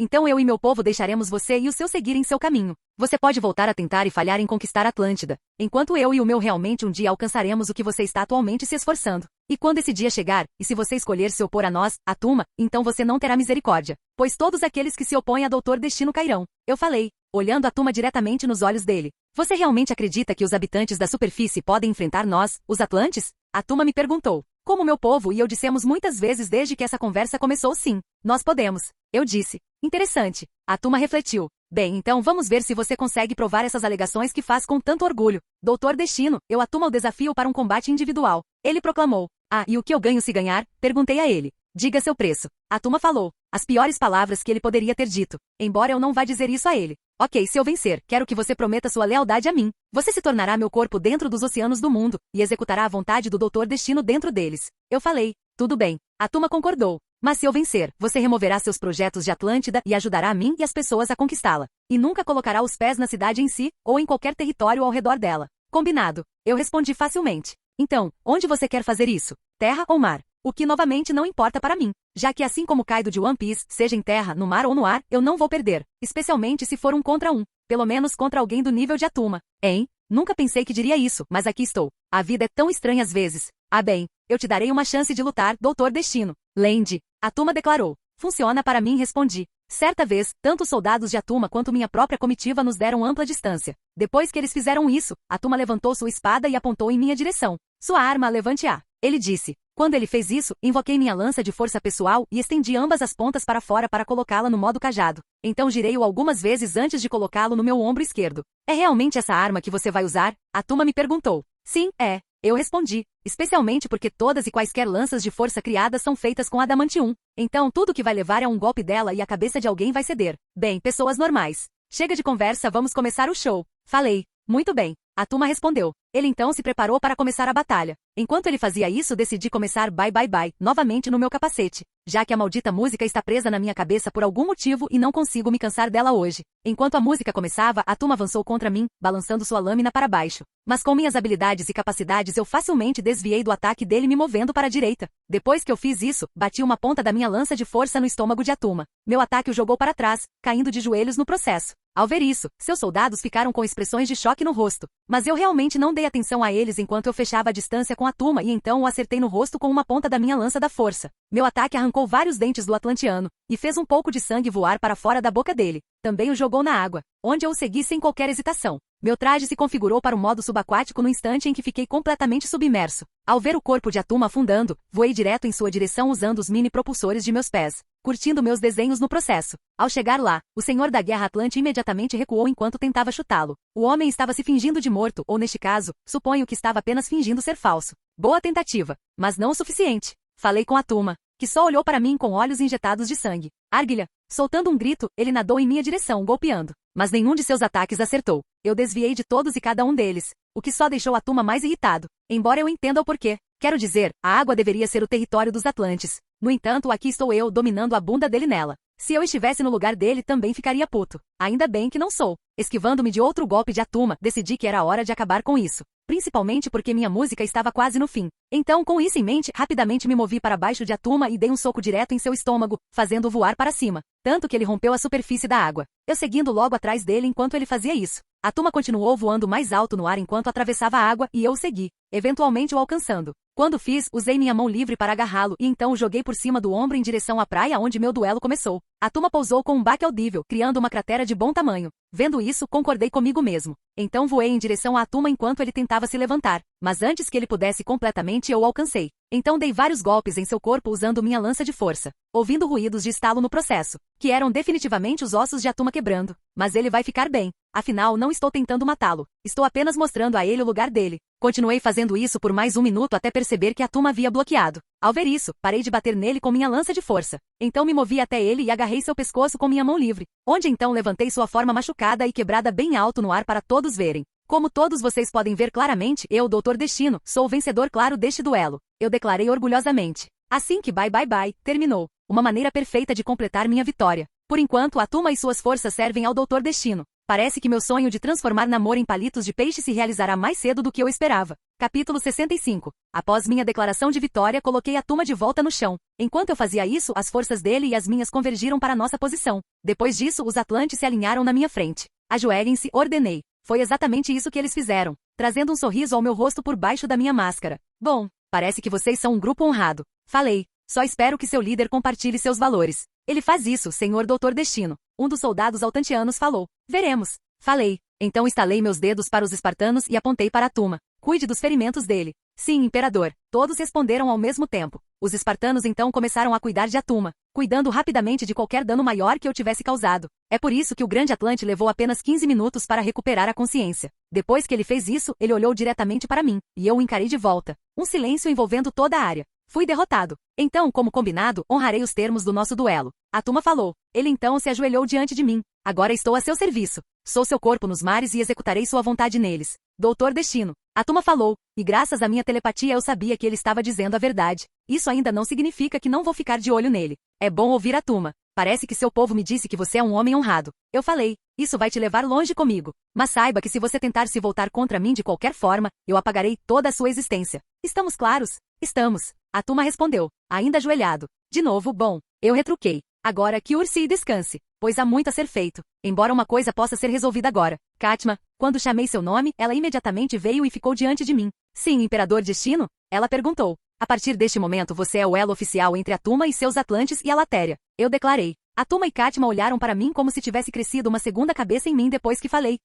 Então eu e meu povo deixaremos você e o seu seguirem seu caminho. Você pode voltar a tentar e falhar em conquistar Atlântida, enquanto eu e o meu realmente um dia alcançaremos o que você está atualmente se esforçando. E quando esse dia chegar, e se você escolher se opor a nós, Atuma, então você não terá misericórdia, pois todos aqueles que se opõem a Doutor Destino cairão. Eu falei, olhando Atuma diretamente nos olhos dele. Você realmente acredita que os habitantes da superfície podem enfrentar nós, os Atlantes? Atuma me perguntou. Como meu povo e eu dissemos muitas vezes desde que essa conversa começou, sim, nós podemos. Eu disse. Interessante. Atuma refletiu. Bem, então vamos ver se você consegue provar essas alegações que faz com tanto orgulho. Doutor Destino, eu Atuma o desafio para um combate individual. Ele proclamou. Ah, e o que eu ganho se ganhar? Perguntei a ele. Diga seu preço. Atuma falou. As piores palavras que ele poderia ter dito. Embora eu não vá dizer isso a ele. Ok, se eu vencer, quero que você prometa sua lealdade a mim. Você se tornará meu corpo dentro dos oceanos do mundo, e executará a vontade do Doutor Destino dentro deles. Eu falei. Tudo bem. Atuma concordou. Mas se eu vencer, você removerá seus projetos de Atlântida e ajudará a mim e as pessoas a conquistá-la. E nunca colocará os pés na cidade em si, ou em qualquer território ao redor dela. Combinado. Eu respondi facilmente. Então, onde você quer fazer isso? Terra ou mar? O que novamente não importa para mim, já que assim como Kaido de One Piece, seja em terra, no mar ou no ar, eu não vou perder, especialmente se for um contra um, pelo menos contra alguém do nível de Atuma. Hein? Nunca pensei que diria isso, mas aqui estou. A vida é tão estranha às vezes. Ah bem, eu te darei uma chance de lutar, Doutor Destino. Land, Atuma declarou. Funciona para mim, respondi. Certa vez, tanto os soldados de Atuma quanto minha própria comitiva nos deram ampla distância. Depois que eles fizeram isso, Atuma levantou sua espada e apontou em minha direção. Sua arma, levante-a. Ele disse. Quando ele fez isso, invoquei minha lança de força pessoal e estendi ambas as pontas para fora para colocá-la no modo cajado. Então girei-o algumas vezes antes de colocá-lo no meu ombro esquerdo. É realmente essa arma que você vai usar? Atuma me perguntou. Sim, é. Eu respondi, especialmente porque todas e quaisquer lanças de força criadas são feitas com adamantium. Então tudo que vai levar é um golpe dela e a cabeça de alguém vai ceder. Bem, pessoas normais. Chega de conversa, vamos começar o show. Falei. Muito bem. Atuma respondeu. Ele então se preparou para começar a batalha. Enquanto ele fazia isso, decidi começar bye bye bye, novamente no meu capacete, já que a maldita música está presa na minha cabeça por algum motivo e não consigo me cansar dela hoje. Enquanto a música começava, Atuma avançou contra mim, balançando sua lâmina para baixo. Mas com minhas habilidades e capacidades eu facilmente desviei do ataque dele me movendo para a direita. Depois que eu fiz isso, bati uma ponta da minha lança de força no estômago de Atuma. Meu ataque o jogou para trás, caindo de joelhos no processo. Ao ver isso, seus soldados ficaram com expressões de choque no rosto. Mas eu realmente não dei atenção a eles enquanto eu fechava a distância com Atuma e então o acertei no rosto com uma ponta da minha lança da força. Meu ataque arrancou vários dentes do Atlanteano e fez um pouco de sangue voar para fora da boca dele. Também o jogou na água, onde eu o segui sem qualquer hesitação. Meu traje se configurou para o modo subaquático no instante em que fiquei completamente submerso. Ao ver o corpo de Atuma afundando, voei direto em sua direção usando os mini propulsores de meus pés, curtindo meus desenhos no processo. Ao chegar lá, o Senhor da Guerra Atlante imediatamente recuou enquanto tentava chutá-lo. O homem estava se fingindo de morto, ou neste caso, suponho que estava apenas fingindo ser falso. Boa tentativa, mas não o suficiente. Falei com Atuma, que só olhou para mim com olhos injetados de sangue. Arguilha! Soltando um grito, ele nadou em minha direção, golpeando. Mas nenhum de seus ataques acertou. Eu desviei de todos e cada um deles, o que só deixou Atuma mais irritado. Embora eu entenda o porquê. Quero dizer, a água deveria ser o território dos Atlantes. No entanto, aqui estou eu dominando a bunda dele nela. Se eu estivesse no lugar dele, também ficaria puto. Ainda bem que não sou. Esquivando-me de outro golpe de Atuma, decidi que era hora de acabar com isso. Principalmente porque minha música estava quase no fim. Então, com isso em mente, rapidamente me movi para baixo de Atuma e dei um soco direto em seu estômago, fazendo-o voar para cima. Tanto que ele rompeu a superfície da água. Eu seguindo logo atrás dele enquanto ele fazia isso. Atuma continuou voando mais alto no ar enquanto atravessava a água e eu o segui, eventualmente o alcançando. Quando fiz, usei minha mão livre para agarrá-lo e então o joguei por cima do ombro em direção à praia onde meu duelo começou. Atuma pousou com um baque audível, criando uma cratera de bom tamanho. Vendo isso, concordei comigo mesmo. Então voei em direção a Atuma enquanto ele tentava se levantar. Mas antes que ele pudesse completamente, eu o alcancei. Então dei vários golpes em seu corpo usando minha lança de força, ouvindo ruídos de estalo no processo, que eram definitivamente os ossos de Atuma quebrando. Mas ele vai ficar bem. Afinal, não estou tentando matá-lo. Estou apenas mostrando a ele o lugar dele. Continuei fazendo isso por mais um minuto até perceber que Atuma havia bloqueado. Ao ver isso, parei de bater nele com minha lança de força. Então me movi até ele e agarrei seu pescoço com minha mão livre, onde então levantei sua forma machucada e quebrada bem alto no ar para todos verem. Como todos vocês podem ver claramente, eu, Doutor Destino, sou o vencedor claro deste duelo. Eu declarei orgulhosamente. Assim que bye bye bye, terminou. Uma maneira perfeita de completar minha vitória. Por enquanto, Atuma e suas forças servem ao Doutor Destino. Parece que meu sonho de transformar Namor em palitos de peixe se realizará mais cedo do que eu esperava. Capítulo 65. Após minha declaração de vitória, coloquei Atuma de volta no chão. Enquanto eu fazia isso, as forças dele e as minhas convergiram para nossa posição. Depois disso, os Atlantes se alinharam na minha frente. Ajoelhem-se, ordenei. Foi exatamente isso que eles fizeram, trazendo um sorriso ao meu rosto por baixo da minha máscara. Bom, parece que vocês são um grupo honrado. Falei. Só espero que seu líder compartilhe seus valores. Ele faz isso, Senhor Doutor Destino. Um dos soldados altantianos falou. Veremos. Falei. Então estalei meus dedos para os espartanos e apontei para Atuma. Cuide dos ferimentos dele. Sim, imperador. Todos responderam ao mesmo tempo. Os espartanos então começaram a cuidar de Atuma, cuidando rapidamente de qualquer dano maior que eu tivesse causado. É por isso que o grande Atlante levou apenas 15 minutos para recuperar a consciência. Depois que ele fez isso, ele olhou diretamente para mim, e eu o encarei de volta. Um silêncio envolvendo toda a área. Fui derrotado. Então, como combinado, honrarei os termos do nosso duelo. Atuma falou. Ele então se ajoelhou diante de mim. Agora estou a seu serviço. Sou seu corpo nos mares e executarei sua vontade neles. Doutor Destino. Atuma falou, e graças à minha telepatia eu sabia que ele estava dizendo a verdade. Isso ainda não significa que não vou ficar de olho nele. É bom ouvir Atuma. Parece que seu povo me disse que você é um homem honrado. Eu falei, isso vai te levar longe comigo. Mas saiba que se você tentar se voltar contra mim de qualquer forma, eu apagarei toda a sua existência. Estamos claros? Estamos. Atuma respondeu, ainda ajoelhado. De novo, bom. Eu retruquei. Agora cure-se e descanse, pois há muito a ser feito, embora uma coisa possa ser resolvida agora. Katma, quando chamei seu nome, ela imediatamente veio e ficou diante de mim. Sim, Imperador Destino? Ela perguntou. A partir deste momento você é o elo oficial entre Atuma e seus Atlantes e a Latéria. Eu declarei. Atuma e Katma olharam para mim como se tivesse crescido uma segunda cabeça em mim depois que falei.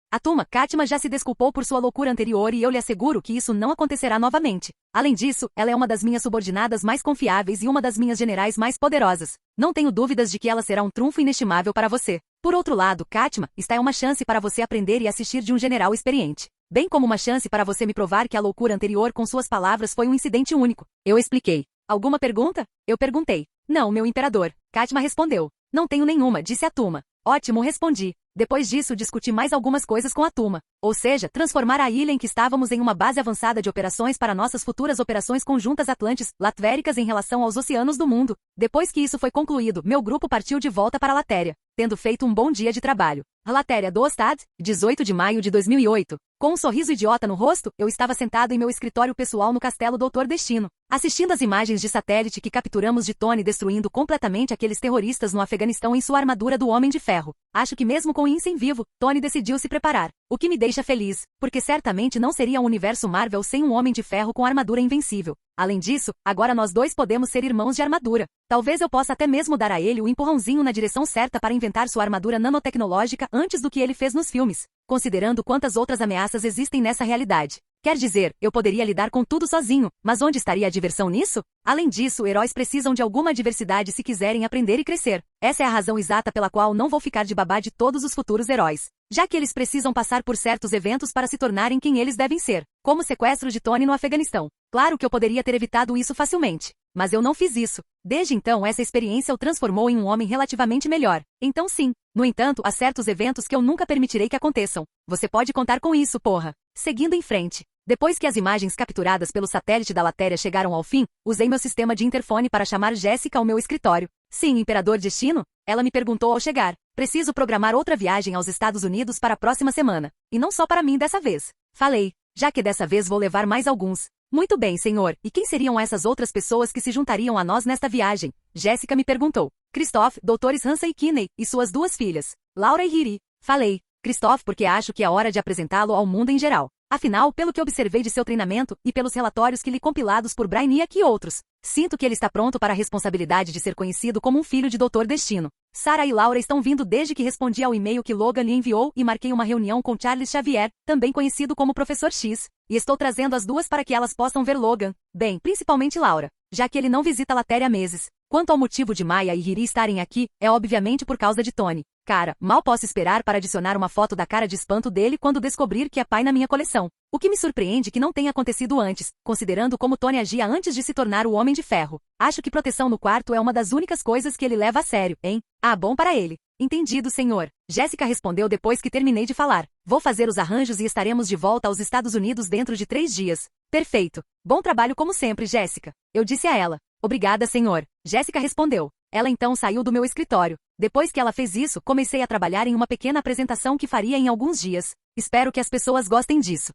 Atuma, Katma já se desculpou por sua loucura anterior e eu lhe asseguro que isso não acontecerá novamente. Além disso, ela é uma das minhas subordinadas mais confiáveis e uma das minhas generais mais poderosas. Não tenho dúvidas de que ela será um trunfo inestimável para você. Por outro lado, Katma, está é uma chance para você aprender e assistir de um general experiente. Bem como uma chance para você me provar que a loucura anterior com suas palavras foi um incidente único. Eu expliquei. Alguma pergunta? Eu perguntei. Não, meu imperador. Katma respondeu. Não tenho nenhuma, disse Atuma. Ótimo, respondi. Depois disso, discuti mais algumas coisas com Atuma. Ou seja, transformar a ilha em que estávamos em uma base avançada de operações para nossas futuras operações conjuntas Atlantes, Latvéricas em relação aos oceanos do mundo. Depois que isso foi concluído, meu grupo partiu de volta para a Latéria, tendo feito um bom dia de trabalho. A Latéria do Ostad, 18 de maio de 2008. Com um sorriso idiota no rosto, eu estava sentado em meu escritório pessoal no Castelo Doutor Destino, assistindo às imagens de satélite que capturamos de Tony destruindo completamente aqueles terroristas no Afeganistão em sua armadura do Homem de Ferro. Acho que mesmo com Insem vivo, Tony decidiu se preparar. O que me deixa feliz, porque certamente não seria um universo Marvel sem um Homem de Ferro com armadura invencível. Além disso, agora nós dois podemos ser irmãos de armadura. Talvez eu possa até mesmo dar a ele o empurrãozinho na direção certa para inventar sua armadura nanotecnológica antes do que ele fez nos filmes, considerando quantas outras ameaças existem nessa realidade. Quer dizer, eu poderia lidar com tudo sozinho, mas onde estaria a diversão nisso? Além disso, heróis precisam de alguma adversidade se quiserem aprender e crescer. Essa é a razão exata pela qual não vou ficar de babá de todos os futuros heróis, já que eles precisam passar por certos eventos para se tornarem quem eles devem ser, como o sequestro de Tony no Afeganistão. Claro que eu poderia ter evitado isso facilmente, mas eu não fiz isso. Desde então, essa experiência o transformou em um homem relativamente melhor. Então sim. No entanto, há certos eventos que eu nunca permitirei que aconteçam. Você pode contar com isso, porra. Seguindo em frente. Depois que as imagens capturadas pelo satélite da Latéria chegaram ao fim, usei meu sistema de interfone para chamar Jéssica ao meu escritório. Sim, Imperador Destino? Ela me perguntou ao chegar. Preciso programar outra viagem aos Estados Unidos para a próxima semana. E não só para mim dessa vez. Falei. Já que dessa vez vou levar mais alguns. Muito bem, senhor. E quem seriam essas outras pessoas que se juntariam a nós nesta viagem? Jéssica me perguntou. Christoph, doutores Hansa e Kinney, e suas duas filhas, Laura e Riri. Falei. Christoph porque acho que é hora de apresentá-lo ao mundo em geral. Afinal, pelo que observei de seu treinamento e pelos relatórios que li compilados por Brainiac e outros, sinto que ele está pronto para a responsabilidade de ser conhecido como um filho de Doutor Destino. Sarah e Laura estão vindo desde que respondi ao e-mail que Logan lhe enviou e marquei uma reunião com Charles Xavier, também conhecido como Professor X, e estou trazendo as duas para que elas possam ver Logan. Bem, principalmente Laura, já que ele não visita a Latéria há meses. Quanto ao motivo de Maya e Riri estarem aqui, é obviamente por causa de Tony. Cara, mal posso esperar para adicionar uma foto da cara de espanto dele quando descobrir que é pai na minha coleção. O que me surpreende que não tenha acontecido antes, considerando como Tony agia antes de se tornar o Homem de Ferro. Acho que proteção no quarto é uma das únicas coisas que ele leva a sério, hein? Ah, bom para ele. Entendido, senhor. Jéssica respondeu depois que terminei de falar. Vou fazer os arranjos e estaremos de volta aos Estados Unidos dentro de 3 dias. Perfeito. Bom trabalho como sempre, Jéssica. Eu disse a ela. Obrigada, senhor. Jéssica respondeu. Ela então saiu do meu escritório. Depois que ela fez isso, comecei a trabalhar em uma pequena apresentação que faria em alguns dias. Espero que as pessoas gostem disso.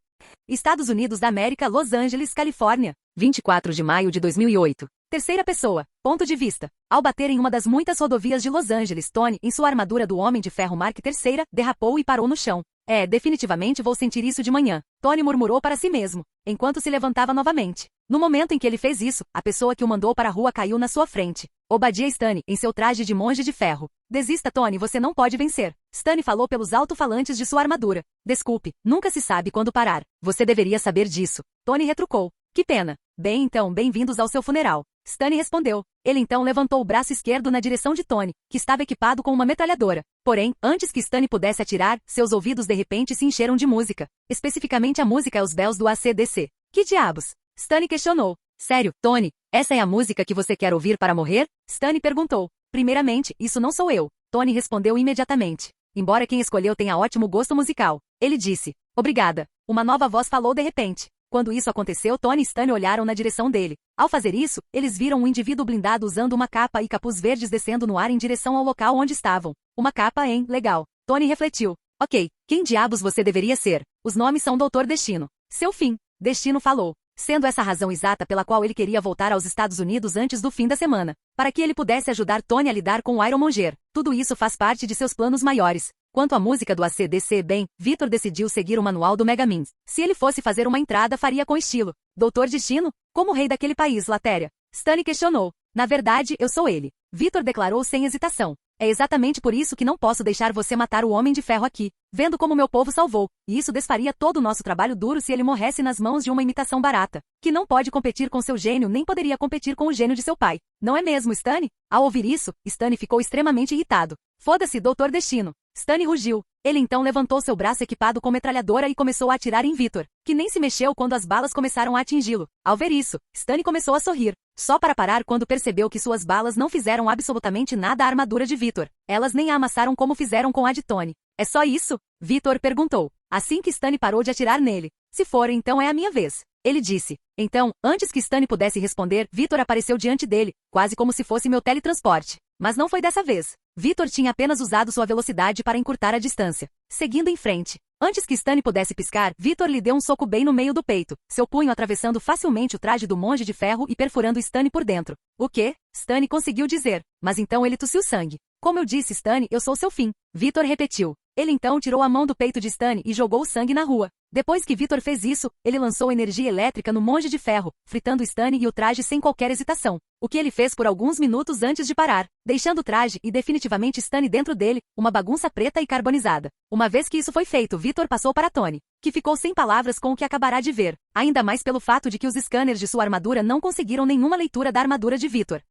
Estados Unidos da América, Los Angeles, Califórnia. 24 de maio de 2008. Terceira pessoa. Ponto de vista. Ao bater em uma das muitas rodovias de Los Angeles, Tony, em sua armadura do Homem de Ferro Mark III, derrapou e parou no chão. Definitivamente vou sentir isso de manhã. Tony murmurou para si mesmo, enquanto se levantava novamente. No momento em que ele fez isso, a pessoa que o mandou para a rua caiu na sua frente. Obadiah Stane, em seu traje de monge de ferro. Desista, Tony, você não pode vencer. Stane falou pelos alto-falantes de sua armadura. Desculpe, nunca se sabe quando parar. Você deveria saber disso. Tony retrucou. Que pena. Bem então, bem-vindos ao seu funeral. Stane respondeu. Ele então levantou o braço esquerdo na direção de Tony, que estava equipado com uma metralhadora. Porém, antes que Stane pudesse atirar, seus ouvidos de repente se encheram de música. Especificamente a música Os Bells do AC/DC. Que diabos? Stane questionou. Sério, Tony, essa é a música que você quer ouvir para morrer? Stane perguntou. Primeiramente, isso não sou eu. Tony respondeu imediatamente. Embora quem escolheu tenha ótimo gosto musical. Ele disse. Obrigada. Uma nova voz falou de repente. Quando isso aconteceu, Tony e Stane olharam na direção dele. Ao fazer isso, eles viram um indivíduo blindado usando uma capa e capuz verdes descendo no ar em direção ao local onde estavam. Uma capa, hein? Legal. Tony refletiu. Ok, quem diabos você deveria ser? Os nomes são Doutor Destino. Seu fim. Destino falou. sendo essa a razão exata pela qual ele queria voltar aos Estados Unidos antes do fim da semana, para que ele pudesse ajudar Tony a lidar com o Ironmonger. Tudo isso faz parte de seus planos maiores. Quanto à música do AC/DC, bem, Victor decidiu seguir o manual do Megamins. Se ele fosse fazer uma entrada, faria com estilo. Doutor Destino? Como rei daquele país, Latéria? Stanley questionou. Na verdade, eu sou ele. Victor declarou sem hesitação. É exatamente por isso que não posso deixar você matar o Homem de Ferro aqui, vendo como meu povo salvou, e isso desfaria todo o nosso trabalho duro se ele morresse nas mãos de uma imitação barata, que não pode competir com seu gênio nem poderia competir com o gênio de seu pai. Não é mesmo, Stanley? Ao ouvir isso, Stanley ficou extremamente irritado. Foda-se, Doutor Destino. Stanley rugiu. Ele então levantou seu braço equipado com metralhadora e começou a atirar em Victor, que nem se mexeu quando as balas começaram a atingi-lo. Ao ver isso, Stanley começou a sorrir, só para parar quando percebeu que suas balas não fizeram absolutamente nada à armadura de Victor. Elas nem a amassaram como fizeram com a de Tony. É só isso? Victor perguntou, assim que Stanley parou de atirar nele. Se for, então é a minha vez. Ele disse. Então, antes que Stanley pudesse responder, Victor apareceu diante dele, quase como se fosse meu teletransporte. Mas não foi dessa vez. Victor tinha apenas usado sua velocidade para encurtar a distância. Seguindo em frente. Antes que Stanley pudesse piscar, Victor lhe deu um soco bem no meio do peito, seu punho atravessando facilmente o traje do monge de ferro e perfurando Stanley por dentro. O quê? Stanley conseguiu dizer, mas então ele tossiu sangue. Como eu disse, Stanley, eu sou seu fim. Victor repetiu. Ele então tirou a mão do peito de Stanley e jogou o sangue na rua. Depois que Victor fez isso, ele lançou energia elétrica no monge de ferro, fritando Stanley e o traje sem qualquer hesitação. O que ele fez por alguns minutos antes de parar, deixando o traje e definitivamente Stanley dentro dele, uma bagunça preta e carbonizada. Uma vez que isso foi feito, Victor passou para Tony, que ficou sem palavras com o que acabará de ver, ainda mais pelo fato de que os scanners de sua armadura não conseguiram nenhuma leitura da armadura de Victor.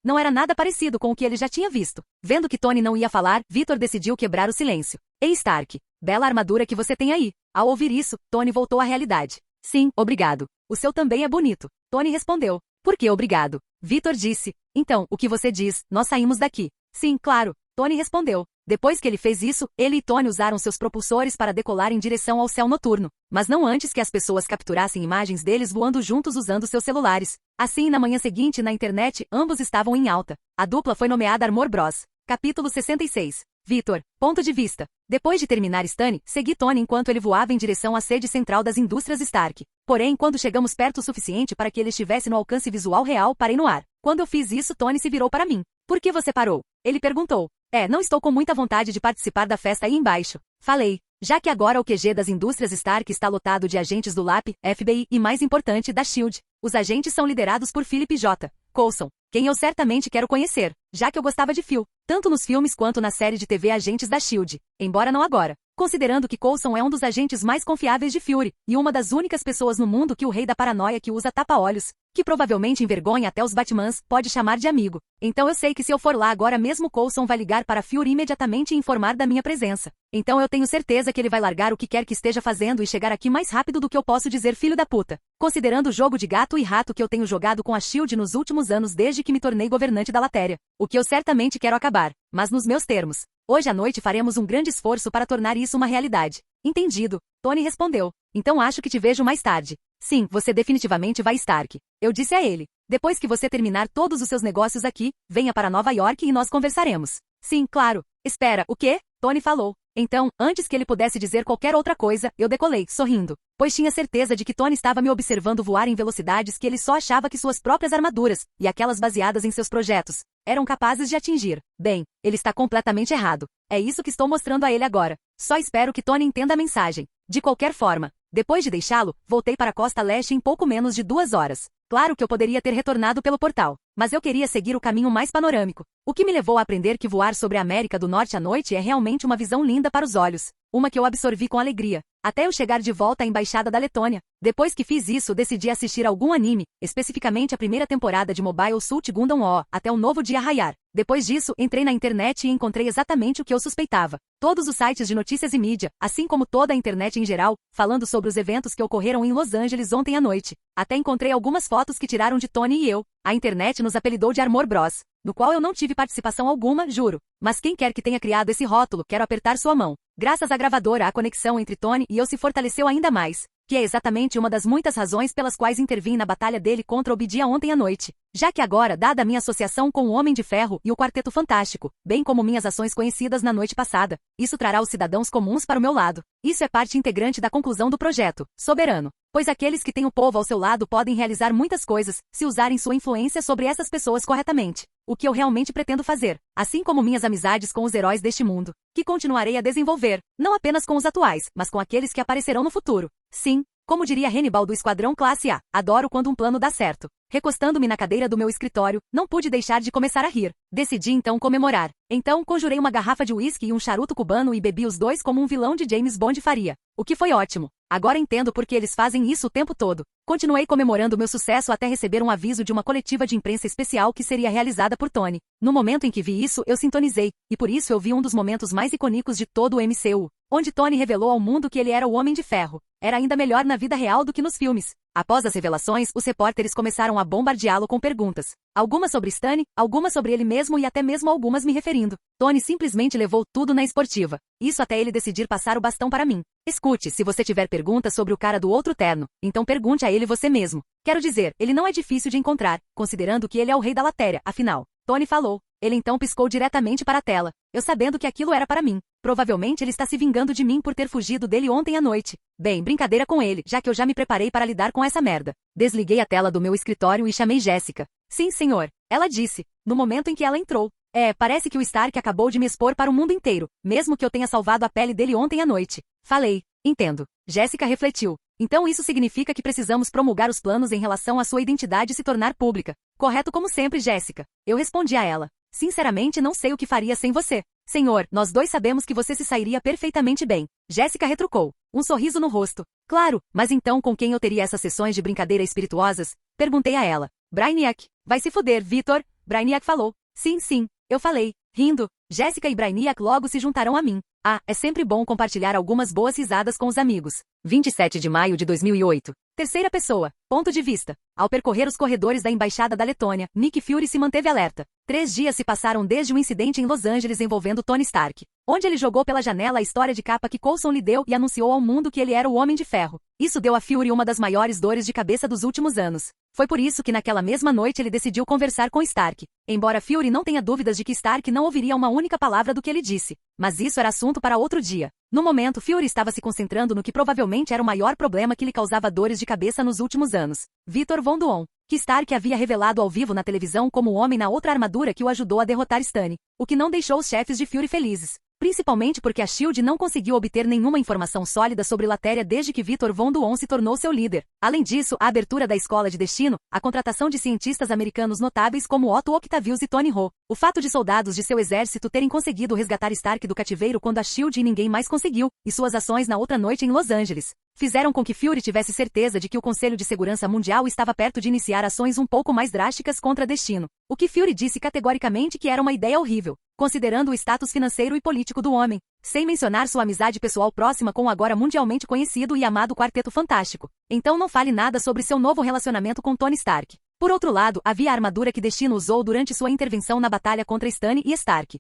Não era nada parecido com o que ele já tinha visto. Vendo que Tony não ia falar, Victor decidiu quebrar o silêncio. Ei, Stark, bela armadura que você tem aí. Ao ouvir isso, Tony voltou à realidade. Sim, obrigado. O seu também é bonito. Tony respondeu. Por que obrigado? Victor disse. Então, o que você diz, nós saímos daqui. Sim, claro. Tony respondeu. Depois que ele fez isso, ele e Tony usaram seus propulsores para decolar em direção ao céu noturno, mas não antes que as pessoas capturassem imagens deles voando juntos usando seus celulares. Assim, na manhã seguinte, na internet, ambos estavam em alta. A dupla foi nomeada Armor Bros. Capítulo 66. Victor. Ponto de vista. Depois de terminar Stanley, segui Tony enquanto ele voava em direção à sede central das indústrias Stark. Porém, quando chegamos perto o suficiente para que ele estivesse no alcance visual real, parei no ar. Quando eu fiz isso, Tony se virou para mim. Por que você parou? Ele perguntou. Não estou com muita vontade de participar da festa aí embaixo. Falei. Já que agora o QG das indústrias Stark está lotado de agentes do LAP, FBI e, mais importante, da SHIELD. Os agentes são liderados por Philip J. Coulson, quem eu certamente quero conhecer, já que eu gostava de Phil, tanto nos filmes quanto na série de TV Agentes da SHIELD, embora não agora. Considerando que Coulson é um dos agentes mais confiáveis de Fury, e uma das únicas pessoas no mundo que o rei da paranoia que usa tapa-olhos, que provavelmente envergonha até os Batmans, pode chamar de amigo. Então eu sei que se eu for lá agora mesmo Coulson vai ligar para Fury imediatamente e informar da minha presença. Então eu tenho certeza que ele vai largar o que quer que esteja fazendo e chegar aqui mais rápido do que eu posso dizer filho da puta. Considerando o jogo de gato e rato que eu tenho jogado com a SHIELD nos últimos anos desde que me tornei governante da Latéria. O que eu certamente quero acabar, mas nos meus termos. Hoje à noite faremos um grande esforço para tornar isso uma realidade. Entendido. Tony respondeu. Então acho que te vejo mais tarde. Sim, você definitivamente vai Stark. Eu disse a ele. Depois que você terminar todos os seus negócios aqui, venha para Nova York e nós conversaremos. Sim, claro. Espera, o quê? Tony falou. Então, antes que ele pudesse dizer qualquer outra coisa, eu decolei, sorrindo. Pois tinha certeza de que Tony estava me observando voar em velocidades que ele só achava que suas próprias armaduras, e aquelas baseadas em seus projetos, eram capazes de atingir. Bem, ele está completamente errado. É isso que estou mostrando a ele agora. Só espero que Tony entenda a mensagem. De qualquer forma, depois de deixá-lo, voltei para a costa leste em pouco menos de 2 horas. Claro que eu poderia ter retornado pelo portal, mas eu queria seguir o caminho mais panorâmico. O que me levou a aprender que voar sobre a América do Norte à noite é realmente uma visão linda para os olhos. Uma que eu absorvi com alegria, até eu chegar de volta à Embaixada da Letônia. Depois que fiz isso, decidi assistir algum anime, especificamente a primeira temporada de Mobile Suit Gundam O, até o novo dia raiar. Depois disso, entrei na internet e encontrei exatamente o que eu suspeitava. Todos os sites de notícias e mídia, assim como toda a internet em geral, falando sobre os eventos que ocorreram em Los Angeles ontem à noite. Até encontrei algumas fotos que tiraram de Tony e eu. A internet nos apelidou de Armor Bros, no qual eu não tive participação alguma, juro. Mas quem quer que tenha criado esse rótulo, quero apertar sua mão. Graças à gravadora, a conexão entre Tony e eu se fortaleceu ainda mais. que é exatamente uma das muitas razões pelas quais intervim na batalha dele contra Obadiah ontem à noite. Já que agora, dada a minha associação com o Homem de Ferro e o Quarteto Fantástico, bem como minhas ações conhecidas na noite passada, isso trará os cidadãos comuns para o meu lado. Isso é parte integrante da conclusão do projeto, soberano. Pois aqueles que têm o povo ao seu lado podem realizar muitas coisas, se usarem sua influência sobre essas pessoas corretamente. O que eu realmente pretendo fazer, assim como minhas amizades com os heróis deste mundo, que continuarei a desenvolver, não apenas com os atuais, mas com aqueles que aparecerão no futuro. Sim, como diria Hannibal do Esquadrão Classe A, adoro quando um plano dá certo. Recostando-me na cadeira do meu escritório, não pude deixar de começar a rir. Decidi então comemorar. Então, conjurei uma garrafa de uísque e um charuto cubano e bebi os dois como um vilão de James Bond faria. O que foi ótimo. Agora entendo por que eles fazem isso o tempo todo. Continuei comemorando meu sucesso até receber um aviso de uma coletiva de imprensa especial que seria realizada por Tony. No momento em que vi isso, eu sintonizei, e por isso eu vi um dos momentos mais icônicos de todo o MCU, onde Tony revelou ao mundo que ele era o Homem de Ferro. Era ainda melhor na vida real do que nos filmes. Após as revelações, os repórteres começaram a bombardeá-lo com perguntas. Algumas sobre Stan, algumas sobre ele mesmo e até mesmo algumas me referindo. Tony simplesmente levou tudo na esportiva. Isso até ele decidir passar o bastão para mim. Escute, se você tiver perguntas sobre o cara do outro terno, então pergunte a ele você mesmo. Quero dizer, ele não é difícil de encontrar, considerando que ele é o rei da latéria, afinal. Tony falou. Ele então piscou diretamente para a tela, eu sabendo que aquilo era para mim. Provavelmente ele está se vingando de mim por ter fugido dele ontem à noite. Bem, brincadeira com ele, já que eu já me preparei para lidar com essa merda. Desliguei a tela do meu escritório e chamei Jéssica. Sim, senhor. Ela disse, no momento em que ela entrou. Parece que o Stark acabou de me expor para o mundo inteiro, mesmo que eu tenha salvado a pele dele ontem à noite. Falei. Entendo. Jéssica refletiu. Então isso significa que precisamos promulgar os planos em relação à sua identidade se tornar pública. Correto como sempre, Jéssica. Eu respondi a ela. Sinceramente não sei o que faria sem você. Senhor, nós dois sabemos que você se sairia perfeitamente bem. Jéssica retrucou. Um sorriso no rosto. Claro, mas então com quem eu teria essas sessões de brincadeira espirituosas? Perguntei a ela. Brainiac. Vai se fuder, Vitor. Brainiac falou. Sim, sim. Eu falei. Rindo. Jéssica e Brainiac logo se juntarão a mim. Ah, é sempre bom compartilhar algumas boas risadas com os amigos. 27 de maio de 2008. Terceira pessoa. Ponto de vista. Ao percorrer os corredores da Embaixada da Letônia, Nick Fury se manteve alerta. 3 dias se passaram desde o incidente em Los Angeles envolvendo Tony Stark, onde ele jogou pela janela a história de capa que Coulson lhe deu e anunciou ao mundo que ele era o Homem de Ferro. Isso deu a Fury uma das maiores dores de cabeça dos últimos anos. Foi por isso que naquela mesma noite ele decidiu conversar com Stark. Embora Fury não tenha dúvidas de que Stark não ouviria uma única palavra do que ele disse. Mas isso era assunto para outro dia. No momento, Fury estava se concentrando no que provavelmente era o maior problema que lhe causava dores de cabeça nos últimos anos. Victor Von Doom, que Stark havia revelado ao vivo na televisão como o homem na outra armadura que o ajudou a derrotar Stan, o que não deixou os chefes de Fury felizes. Principalmente porque a SHIELD não conseguiu obter nenhuma informação sólida sobre Latéria desde que Victor Von Doom se tornou seu líder. Além disso, a abertura da Escola de Destino, a contratação de cientistas americanos notáveis como Otto Octavius e Tony Ho, o fato de soldados de seu exército terem conseguido resgatar Stark do cativeiro quando a SHIELD e ninguém mais conseguiu, e suas ações na outra noite em Los Angeles, fizeram com que Fury tivesse certeza de que o Conselho de Segurança Mundial estava perto de iniciar ações um pouco mais drásticas contra Destino. O que Fury disse categoricamente que era uma ideia horrível, considerando o status financeiro e político do homem, sem mencionar sua amizade pessoal próxima com o agora mundialmente conhecido e amado Quarteto Fantástico. Então não fale nada sobre seu novo relacionamento com Tony Stark. Por outro lado, havia a armadura que Destino usou durante sua intervenção na batalha contra Stan e Stark.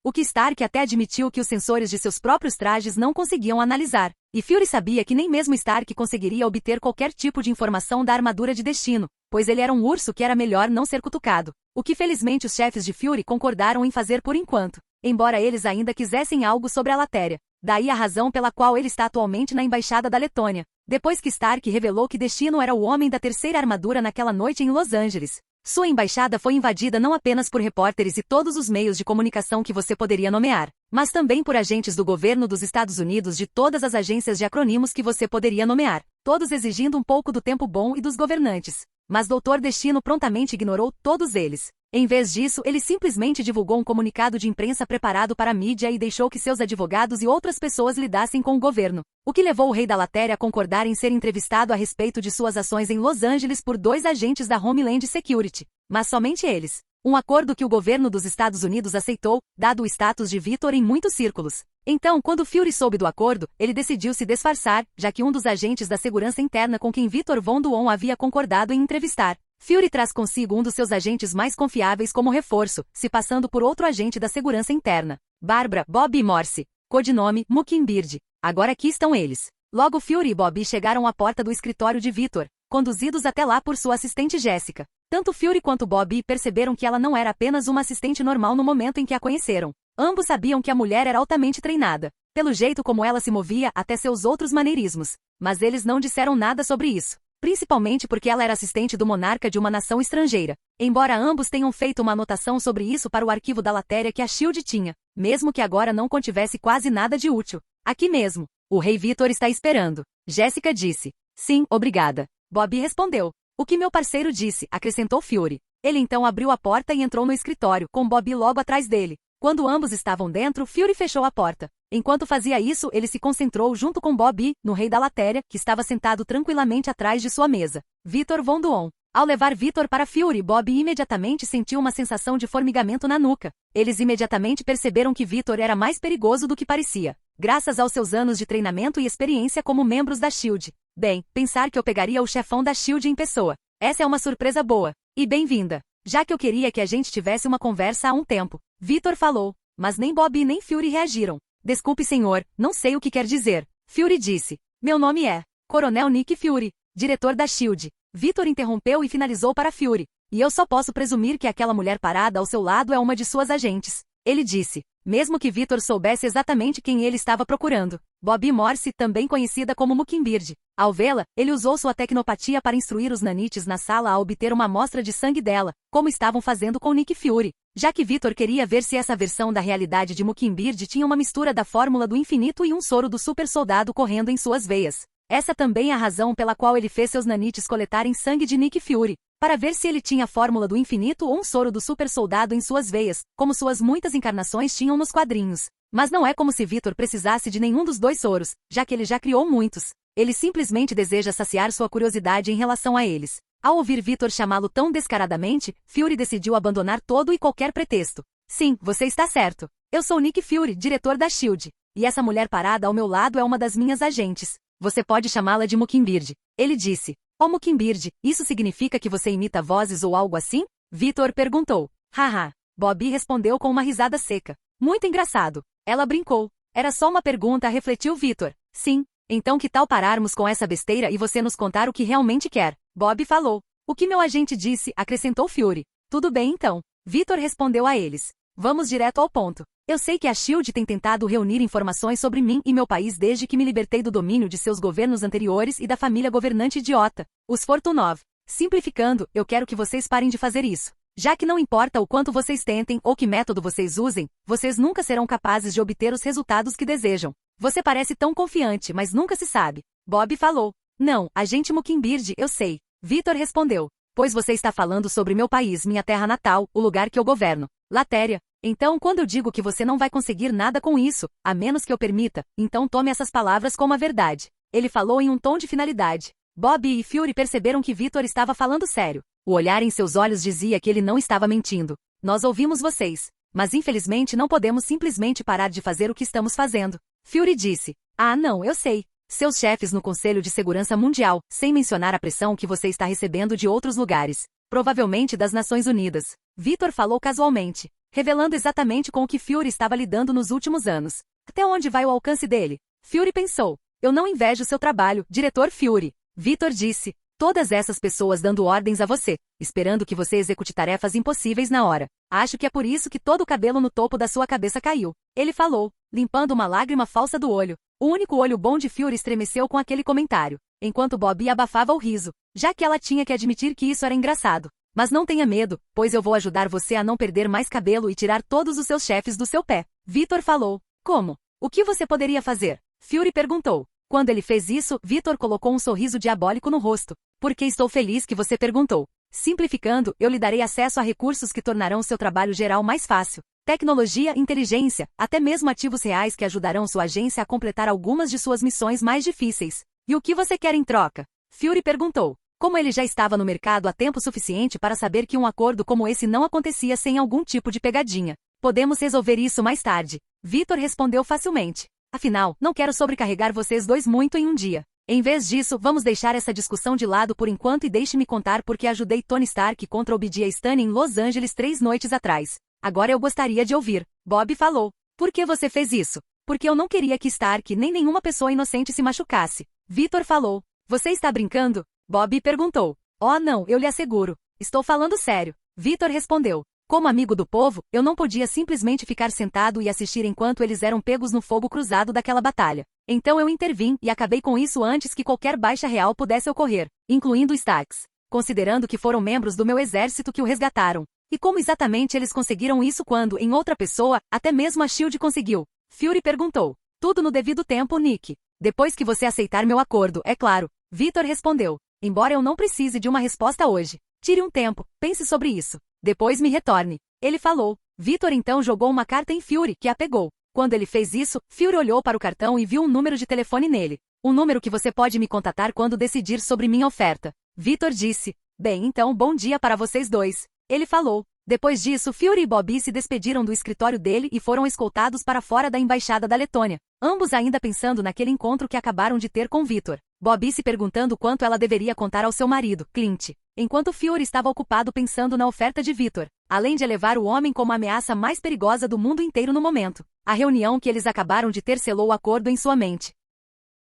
O que Stark até admitiu que os sensores de seus próprios trajes não conseguiam analisar. E Fury sabia que nem mesmo Stark conseguiria obter qualquer tipo de informação da armadura de Destino, pois ele era um urso que era melhor não ser cutucado. O que felizmente os chefes de Fury concordaram em fazer por enquanto, embora eles ainda quisessem algo sobre a Latéria. Daí a razão pela qual ele está atualmente na Embaixada da Letônia, depois que Stark revelou que Destino era o homem da terceira armadura naquela noite em Los Angeles. Sua embaixada foi invadida não apenas por repórteres e todos os meios de comunicação que você poderia nomear, mas também por agentes do governo dos Estados Unidos de todas as agências de acrônimos que você poderia nomear, todos exigindo um pouco do tempo bom e dos governantes. Mas Dr. Destino prontamente ignorou todos eles. Em vez disso, ele simplesmente divulgou um comunicado de imprensa preparado para a mídia e deixou que seus advogados e outras pessoas lidassem com o governo, o que levou o rei da Latéria a concordar em ser entrevistado a respeito de suas ações em Los Angeles por 2 agentes da Homeland Security. Mas somente eles. Um acordo que o governo dos Estados Unidos aceitou, dado o status de Victor em muitos círculos. Então, quando Fury soube do acordo, ele decidiu se disfarçar, já que um dos agentes da segurança interna com quem Victor Von Doom havia concordado em entrevistar. Fury traz consigo um dos seus agentes mais confiáveis como reforço, se passando por outro agente da segurança interna. Barbara, Bob e Morse. Codinome, Mockingbird. Agora aqui estão eles. Logo Fury e Bobby chegaram à porta do escritório de Victor, conduzidos até lá por sua assistente Jessica. Tanto Fury quanto Bobby perceberam que ela não era apenas uma assistente normal no momento em que a conheceram. Ambos sabiam que a mulher era altamente treinada, pelo jeito como ela se movia até seus outros maneirismos. Mas eles não disseram nada sobre isso, principalmente porque ela era assistente do monarca de uma nação estrangeira. Embora ambos tenham feito uma anotação sobre isso para o arquivo da latéria que a SHIELD tinha, mesmo que agora não contivesse quase nada de útil. Aqui mesmo. O rei Victor está esperando. Jessica disse. Sim, obrigada. Bobby respondeu. O que meu parceiro disse, acrescentou Fury. Ele então abriu a porta e entrou no escritório, com Bobby logo atrás dele. Quando ambos estavam dentro, Fury fechou a porta. Enquanto fazia isso, ele se concentrou junto com Bobby, no rei da latéria, que estava sentado tranquilamente atrás de sua mesa. Victor Von Doom. Ao levar Victor para Fury, Bobby imediatamente sentiu uma sensação de formigamento na nuca. Eles imediatamente perceberam que Victor era mais perigoso do que parecia, graças aos seus anos de treinamento e experiência como membros da SHIELD. Bem, pensar que eu pegaria o chefão da SHIELD em pessoa. Essa é uma surpresa boa. E bem-vinda. Já que eu queria que a gente tivesse uma conversa há um tempo. Victor falou, mas nem Bobby nem Fury reagiram. Desculpe, senhor, não sei o que quer dizer. Fury disse. Meu nome é Coronel Nick Fury, diretor da SHIELD. Victor interrompeu e finalizou para Fury. E eu só posso presumir que aquela mulher parada ao seu lado é uma de suas agentes. Ele disse, mesmo que Victor soubesse exatamente quem ele estava procurando. Bobby Morse, também conhecida como Mockingbird. Ao vê-la, ele usou sua tecnopatia para instruir os nanites na sala a obter uma amostra de sangue dela, como estavam fazendo com Nick Fury. Já que Victor queria ver se essa versão da realidade de Mockingbird tinha uma mistura da fórmula do infinito e um soro do super soldado correndo em suas veias. Essa também é a razão pela qual ele fez seus nanites coletarem sangue de Nick Fury, para ver se ele tinha a fórmula do infinito ou um soro do super soldado em suas veias, como suas muitas encarnações tinham nos quadrinhos. Mas não é como se Victor precisasse de nenhum dos dois soros, já que ele já criou muitos. Ele simplesmente deseja saciar sua curiosidade em relação a eles. Ao ouvir Victor chamá-lo tão descaradamente, Fury decidiu abandonar todo e qualquer pretexto. Sim, você está certo. Eu sou Nick Fury, diretor da SHIELD. E essa mulher parada ao meu lado é uma das minhas agentes. Você pode chamá-la de Mockingbird. Ele disse. Oh Mockingbird, isso significa que você imita vozes ou algo assim? Victor perguntou. Haha. Bobby respondeu com uma risada seca. Muito engraçado. Ela brincou. Era só uma pergunta, refletiu Victor. Sim. Então que tal pararmos com essa besteira e você nos contar o que realmente quer? Bobby falou. O que meu agente disse, acrescentou Fury. Tudo bem então. Victor respondeu a eles. Vamos direto ao ponto. Eu sei que a SHIELD tem tentado reunir informações sobre mim e meu país desde que me libertei do domínio de seus governos anteriores e da família governante idiota, os Fortunov. Simplificando, eu quero que vocês parem de fazer isso. Já que não importa o quanto vocês tentem ou que método vocês usem, vocês nunca serão capazes de obter os resultados que desejam. Você parece tão confiante, mas nunca se sabe. Bobby falou. Não, agente Mockingbird, eu sei. Victor respondeu. Pois você está falando sobre meu país, minha terra natal, o lugar que eu governo. Latéria. Então, quando eu digo que você não vai conseguir nada com isso, a menos que eu permita, então tome essas palavras como a verdade. Ele falou em um tom de finalidade. Bobby e Fury perceberam que Victor estava falando sério. O olhar em seus olhos dizia que ele não estava mentindo. Nós ouvimos vocês. Mas infelizmente não podemos simplesmente parar de fazer o que estamos fazendo. Fury disse. Ah não, eu sei. Seus chefes no Conselho de Segurança Mundial, sem mencionar a pressão que você está recebendo de outros lugares. Provavelmente das Nações Unidas. Victor falou casualmente, revelando exatamente com o que Fury estava lidando nos últimos anos. Até onde vai o alcance dele? Fury pensou. Eu não invejo seu trabalho, diretor Fury. Victor disse. Todas essas pessoas dando ordens a você, esperando que você execute tarefas impossíveis na hora. Acho que é por isso que todo o cabelo no topo da sua cabeça caiu. Ele falou, limpando uma lágrima falsa do olho. O único olho bom de Fury estremeceu com aquele comentário, enquanto Bobby abafava o riso, já que ela tinha que admitir que isso era engraçado. Mas não tenha medo, pois eu vou ajudar você a não perder mais cabelo e tirar todos os seus chefes do seu pé. Victor falou. Como? O que você poderia fazer? Fury perguntou. Quando ele fez isso, Victor colocou um sorriso diabólico no rosto. Porque estou feliz que você perguntou. Simplificando, eu lhe darei acesso a recursos que tornarão seu trabalho geral mais fácil. Tecnologia, inteligência, até mesmo ativos reais que ajudarão sua agência a completar algumas de suas missões mais difíceis. E o que você quer em troca? Fury perguntou. Como ele já estava no mercado há tempo suficiente para saber que um acordo como esse não acontecia sem algum tipo de pegadinha. Podemos resolver isso mais tarde. Victor respondeu facilmente. Afinal, não quero sobrecarregar vocês dois muito em um dia. Em vez disso, vamos deixar essa discussão de lado por enquanto e deixe-me contar porque ajudei Tony Stark contra Obadiah Stane em Los Angeles 3 noites atrás. Agora eu gostaria de ouvir. Bobby falou. Por que você fez isso? porque eu não queria que Stark nem nenhuma pessoa inocente se machucasse. Victor falou. Você está brincando? Bobby perguntou. Oh não, eu lhe asseguro. Estou falando sério. Victor respondeu. Como amigo do povo, eu não podia simplesmente ficar sentado e assistir enquanto eles eram pegos no fogo cruzado daquela batalha. Então eu intervim e acabei com isso antes que qualquer baixa real pudesse ocorrer, incluindo Starks, considerando que foram membros do meu exército que o resgataram. E como exatamente eles conseguiram isso quando, em outra pessoa, até mesmo a SHIELD conseguiu? Fury perguntou. Tudo no devido tempo, Nick. Depois que você aceitar meu acordo, é claro. Victor respondeu. Embora eu não precise de uma resposta hoje. Tire um tempo, pense sobre isso. Depois me retorne. Ele falou. Victor então jogou uma carta em Fury, que a pegou. Quando ele fez isso, Fury olhou para o cartão e viu um número de telefone nele. Um número que você pode me contatar quando decidir sobre minha oferta. Victor disse. Bem, então bom dia para vocês dois. Ele falou. Depois disso, Fury e Bobby se despediram do escritório dele e foram escoltados para fora da embaixada da Letônia, ambos ainda pensando naquele encontro que acabaram de ter com Victor. Bobby se perguntando quanto ela deveria contar ao seu marido, Clint, enquanto Fury estava ocupado pensando na oferta de Victor, além de elevar o homem como a ameaça mais perigosa do mundo inteiro no momento. A reunião que eles acabaram de ter selou o acordo em sua mente.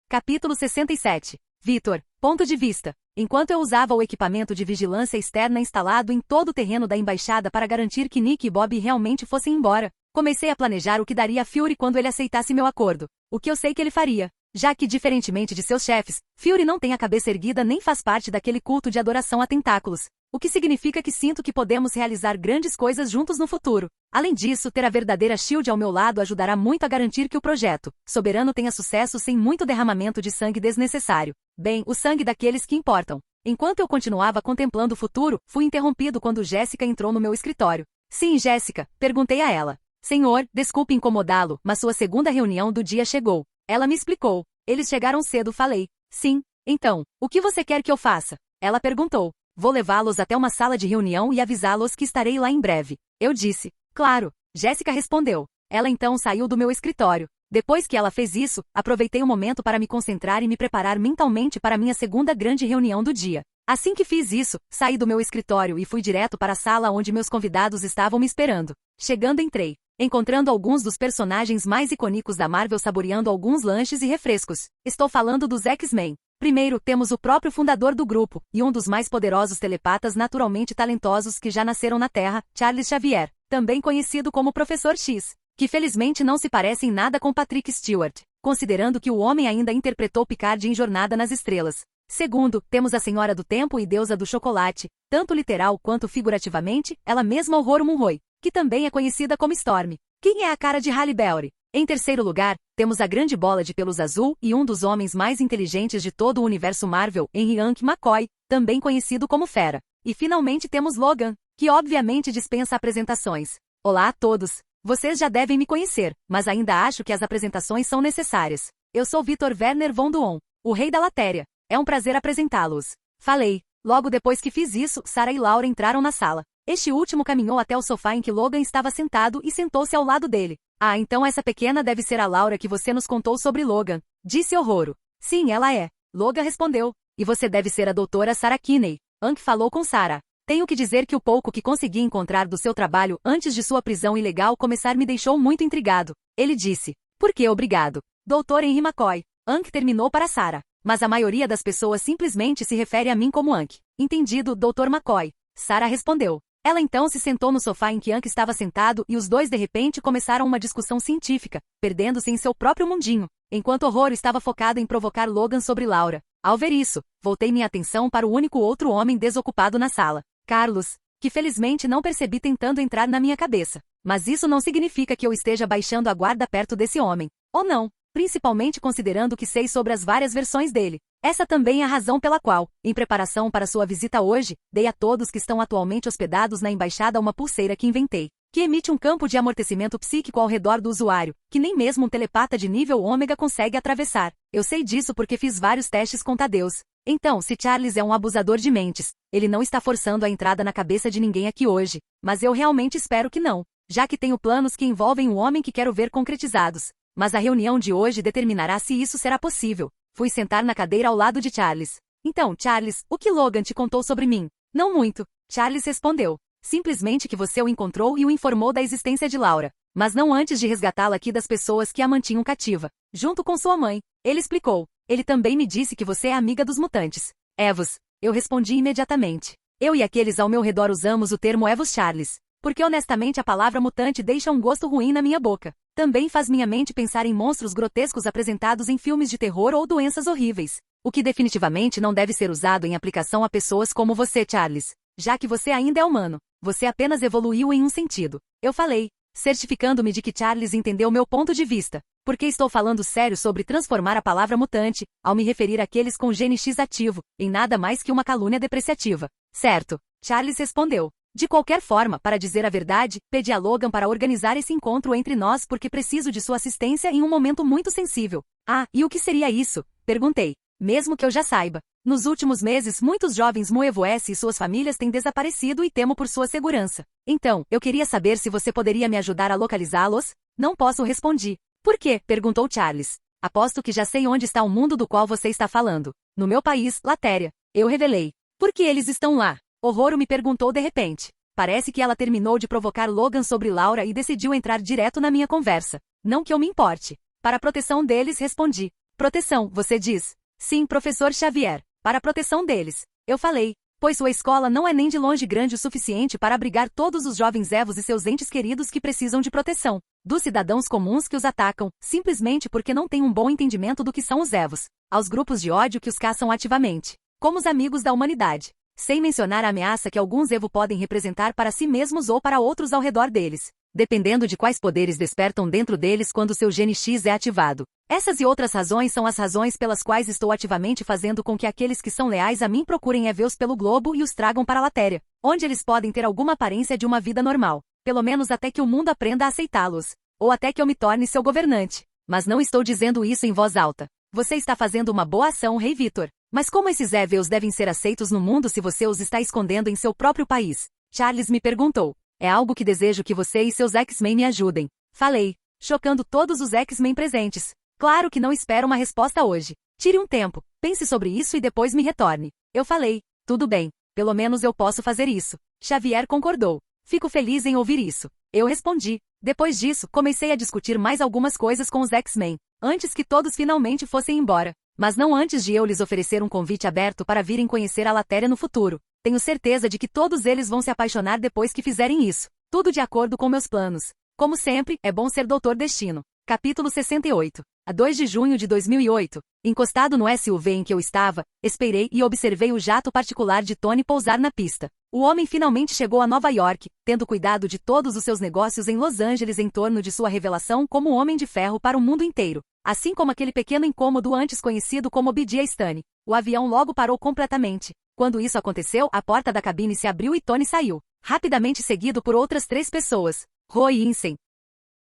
Capítulo 67. Victor. Ponto de vista. Enquanto eu usava o equipamento de vigilância externa instalado em todo o terreno da embaixada para garantir que Nick e Bobby realmente fossem embora, comecei a planejar o que daria a Fury quando ele aceitasse meu acordo. O que eu sei que ele faria. Já que, diferentemente de seus chefes, Fury não tem a cabeça erguida nem faz parte daquele culto de adoração a tentáculos. O que significa que sinto que podemos realizar grandes coisas juntos no futuro. Além disso, ter a verdadeira SHIELD ao meu lado ajudará muito a garantir que o projeto soberano tenha sucesso sem muito derramamento de sangue desnecessário. Bem, o sangue daqueles que importam. Enquanto eu continuava contemplando o futuro, fui interrompido quando Jéssica entrou no meu escritório. Sim, Jéssica, perguntei a ela. Senhor, desculpe incomodá-lo, mas sua segunda reunião do dia chegou. Ela me explicou. Eles chegaram cedo, falei. Sim. Então, o que você quer que eu faça? Ela perguntou. Vou levá-los até uma sala de reunião e avisá-los que estarei lá em breve. Eu disse. Claro. Jéssica respondeu. Ela então saiu do meu escritório. Depois que ela fez isso, aproveitei o momento para me concentrar e me preparar mentalmente para minha segunda grande reunião do dia. Assim que fiz isso, saí do meu escritório e fui direto para a sala onde meus convidados estavam me esperando. Chegando entrei, encontrando alguns dos personagens mais icônicos da Marvel saboreando alguns lanches e refrescos. Estou falando dos X-Men. Primeiro, temos o próprio fundador do grupo, e um dos mais poderosos telepatas naturalmente talentosos que já nasceram na Terra, Charles Xavier, também conhecido como Professor X, que felizmente não se parece em nada com Patrick Stewart, considerando que o homem ainda interpretou Picard em Jornada nas Estrelas. Segundo, temos a Senhora do Tempo e Deusa do Chocolate, tanto literal quanto figurativamente, ela mesma Uhura Munroe, que também é conhecida como Storm. Quem é a cara de Halle Berry? Em terceiro lugar, temos a grande bola de pelos azul e um dos homens mais inteligentes de todo o universo Marvel, Henry Hank McCoy, também conhecido como Fera. E finalmente temos Logan, que obviamente dispensa apresentações. Olá a todos! Vocês já devem me conhecer, mas ainda acho que as apresentações são necessárias. Eu sou Victor Werner von Duon, o rei da Latéria. É um prazer apresentá-los. Falei. Logo depois que fiz isso, Sarah e Laura entraram na sala. Este último caminhou até o sofá em que Logan estava sentado e sentou-se ao lado dele. Ah, então essa pequena deve ser a Laura que você nos contou sobre Logan, disse Uhura. Sim, ela é. Logan respondeu. E você deve ser a doutora Sarah Kinney. Hank falou com Sarah. Tenho que dizer que o pouco que consegui encontrar do seu trabalho antes de sua prisão ilegal começar me deixou muito intrigado. Ele disse. Por que obrigado? Dr. Henry McCoy. Hank terminou para Sarah. Mas a maioria das pessoas simplesmente se refere a mim como Hank. Entendido, Dr. McCoy. Sarah respondeu. Ela então se sentou no sofá em que Hank estava sentado e os dois de repente começaram uma discussão científica, perdendo-se em seu próprio mundinho, enquanto Uhura estava focado em provocar Logan sobre Laura. Ao ver isso, voltei minha atenção para o único outro homem desocupado na sala, Carlos, que felizmente não percebi tentando entrar na minha cabeça. Mas isso não significa que eu esteja baixando a guarda perto desse homem. Ou não, principalmente considerando que sei sobre as várias versões dele. Essa também é a razão pela qual, em preparação para sua visita hoje, dei a todos que estão atualmente hospedados na embaixada uma pulseira que inventei, que emite um campo de amortecimento psíquico ao redor do usuário, que nem mesmo um telepata de nível ômega consegue atravessar. Eu sei disso porque fiz vários testes com Tadeus. Então, se Charles é um abusador de mentes, ele não está forçando a entrada na cabeça de ninguém aqui hoje, mas eu realmente espero que não, já que tenho planos que envolvem o homem que quero ver concretizados. Mas a reunião de hoje determinará se isso será possível. Fui sentar na cadeira ao lado de Charles. Então, Charles, o que Logan te contou sobre mim? Não muito. Charles respondeu. Simplesmente que você o encontrou e o informou da existência de Laura. mas não antes de resgatá-la aqui das pessoas que a mantinham cativa, junto com sua mãe. Ele explicou. Ele também me disse que você é amiga dos mutantes. Evos. Eu respondi imediatamente. Eu e aqueles ao meu redor usamos o termo Evos Charles, porque honestamente a palavra mutante deixa um gosto ruim na minha boca. Também faz minha mente pensar em monstros grotescos apresentados em filmes de terror ou doenças horríveis, o que definitivamente não deve ser usado em aplicação a pessoas como você, Charles, já que você ainda é humano. Você apenas evoluiu em um sentido. Eu falei, certificando-me de que Charles entendeu meu ponto de vista, porque estou falando sério sobre transformar a palavra mutante, ao me referir àqueles com gene X ativo, em nada mais que uma calúnia depreciativa. Certo, Charles respondeu. De qualquer forma, para dizer a verdade, pedi a Logan para organizar esse encontro entre nós porque preciso de sua assistência em um momento muito sensível. Ah, e o que seria isso? Perguntei. Mesmo que eu já saiba. Nos últimos meses, muitos jovens Moevoes e suas famílias têm desaparecido e temo por sua segurança. Então, eu queria saber se você poderia me ajudar a localizá-los? Não posso, respondi. Por quê? Perguntou Charles. Aposto que já sei onde está o mundo do qual você está falando. No meu país, Latéria. Eu revelei. Por que eles estão lá? Horror me perguntou de repente. Parece que ela terminou de provocar Logan sobre Laura e decidiu entrar direto na minha conversa. Não que eu me importe. Para a proteção deles, respondi. Proteção, você diz? Sim, professor Xavier. Para a proteção deles. Eu falei, pois sua escola não é nem de longe grande o suficiente para abrigar todos os jovens Evos e seus entes queridos que precisam de proteção. Dos cidadãos comuns que os atacam, simplesmente porque não têm um bom entendimento do que são os Evos, aos grupos de ódio que os caçam ativamente, como os amigos da humanidade. Sem mencionar a ameaça que alguns Evo podem representar para si mesmos ou para outros ao redor deles, dependendo de quais poderes despertam dentro deles quando seu gene X é ativado. Essas e outras razões são as razões pelas quais estou ativamente fazendo com que aqueles que são leais a mim procurem Evos pelo globo e os tragam para a Latéria, onde eles podem ter alguma aparência de uma vida normal, pelo menos até que o mundo aprenda a aceitá-los, ou até que eu me torne seu governante. Mas não estou dizendo isso em voz alta. Você está fazendo uma boa ação, Rei Vitor. Mas como esses Evos devem ser aceitos no mundo se você os está escondendo em seu próprio país? Charles me perguntou. É algo que desejo que você e seus X-Men me ajudem. Falei, chocando todos os X-Men presentes. Claro que não espero uma resposta hoje. Tire um tempo, pense sobre isso e depois me retorne. Eu falei, tudo bem, pelo menos eu posso fazer isso. Xavier concordou. Fico feliz em ouvir isso. Eu respondi. Depois disso, comecei a discutir mais algumas coisas com os X-Men, antes que todos finalmente fossem embora. Mas não antes de eu lhes oferecer um convite aberto para virem conhecer a Latéria no futuro. Tenho certeza de que todos eles vão se apaixonar depois que fizerem isso. Tudo de acordo com meus planos. Como sempre, é bom ser Doutor Destino. Capítulo 68. A 2 de junho de 2008, encostado no SUV em que eu estava, esperei e observei o jato particular de Tony pousar na pista. O homem finalmente chegou a Nova York, tendo cuidado de todos os seus negócios em Los Angeles em torno de sua revelação como Homem de Ferro para o mundo inteiro. Assim como aquele pequeno incômodo antes conhecido como Bidia Stane. O avião logo parou completamente. Quando isso aconteceu, a porta da cabine se abriu e Tony saiu, rapidamente seguido por outras 3 pessoas. Roy Insane.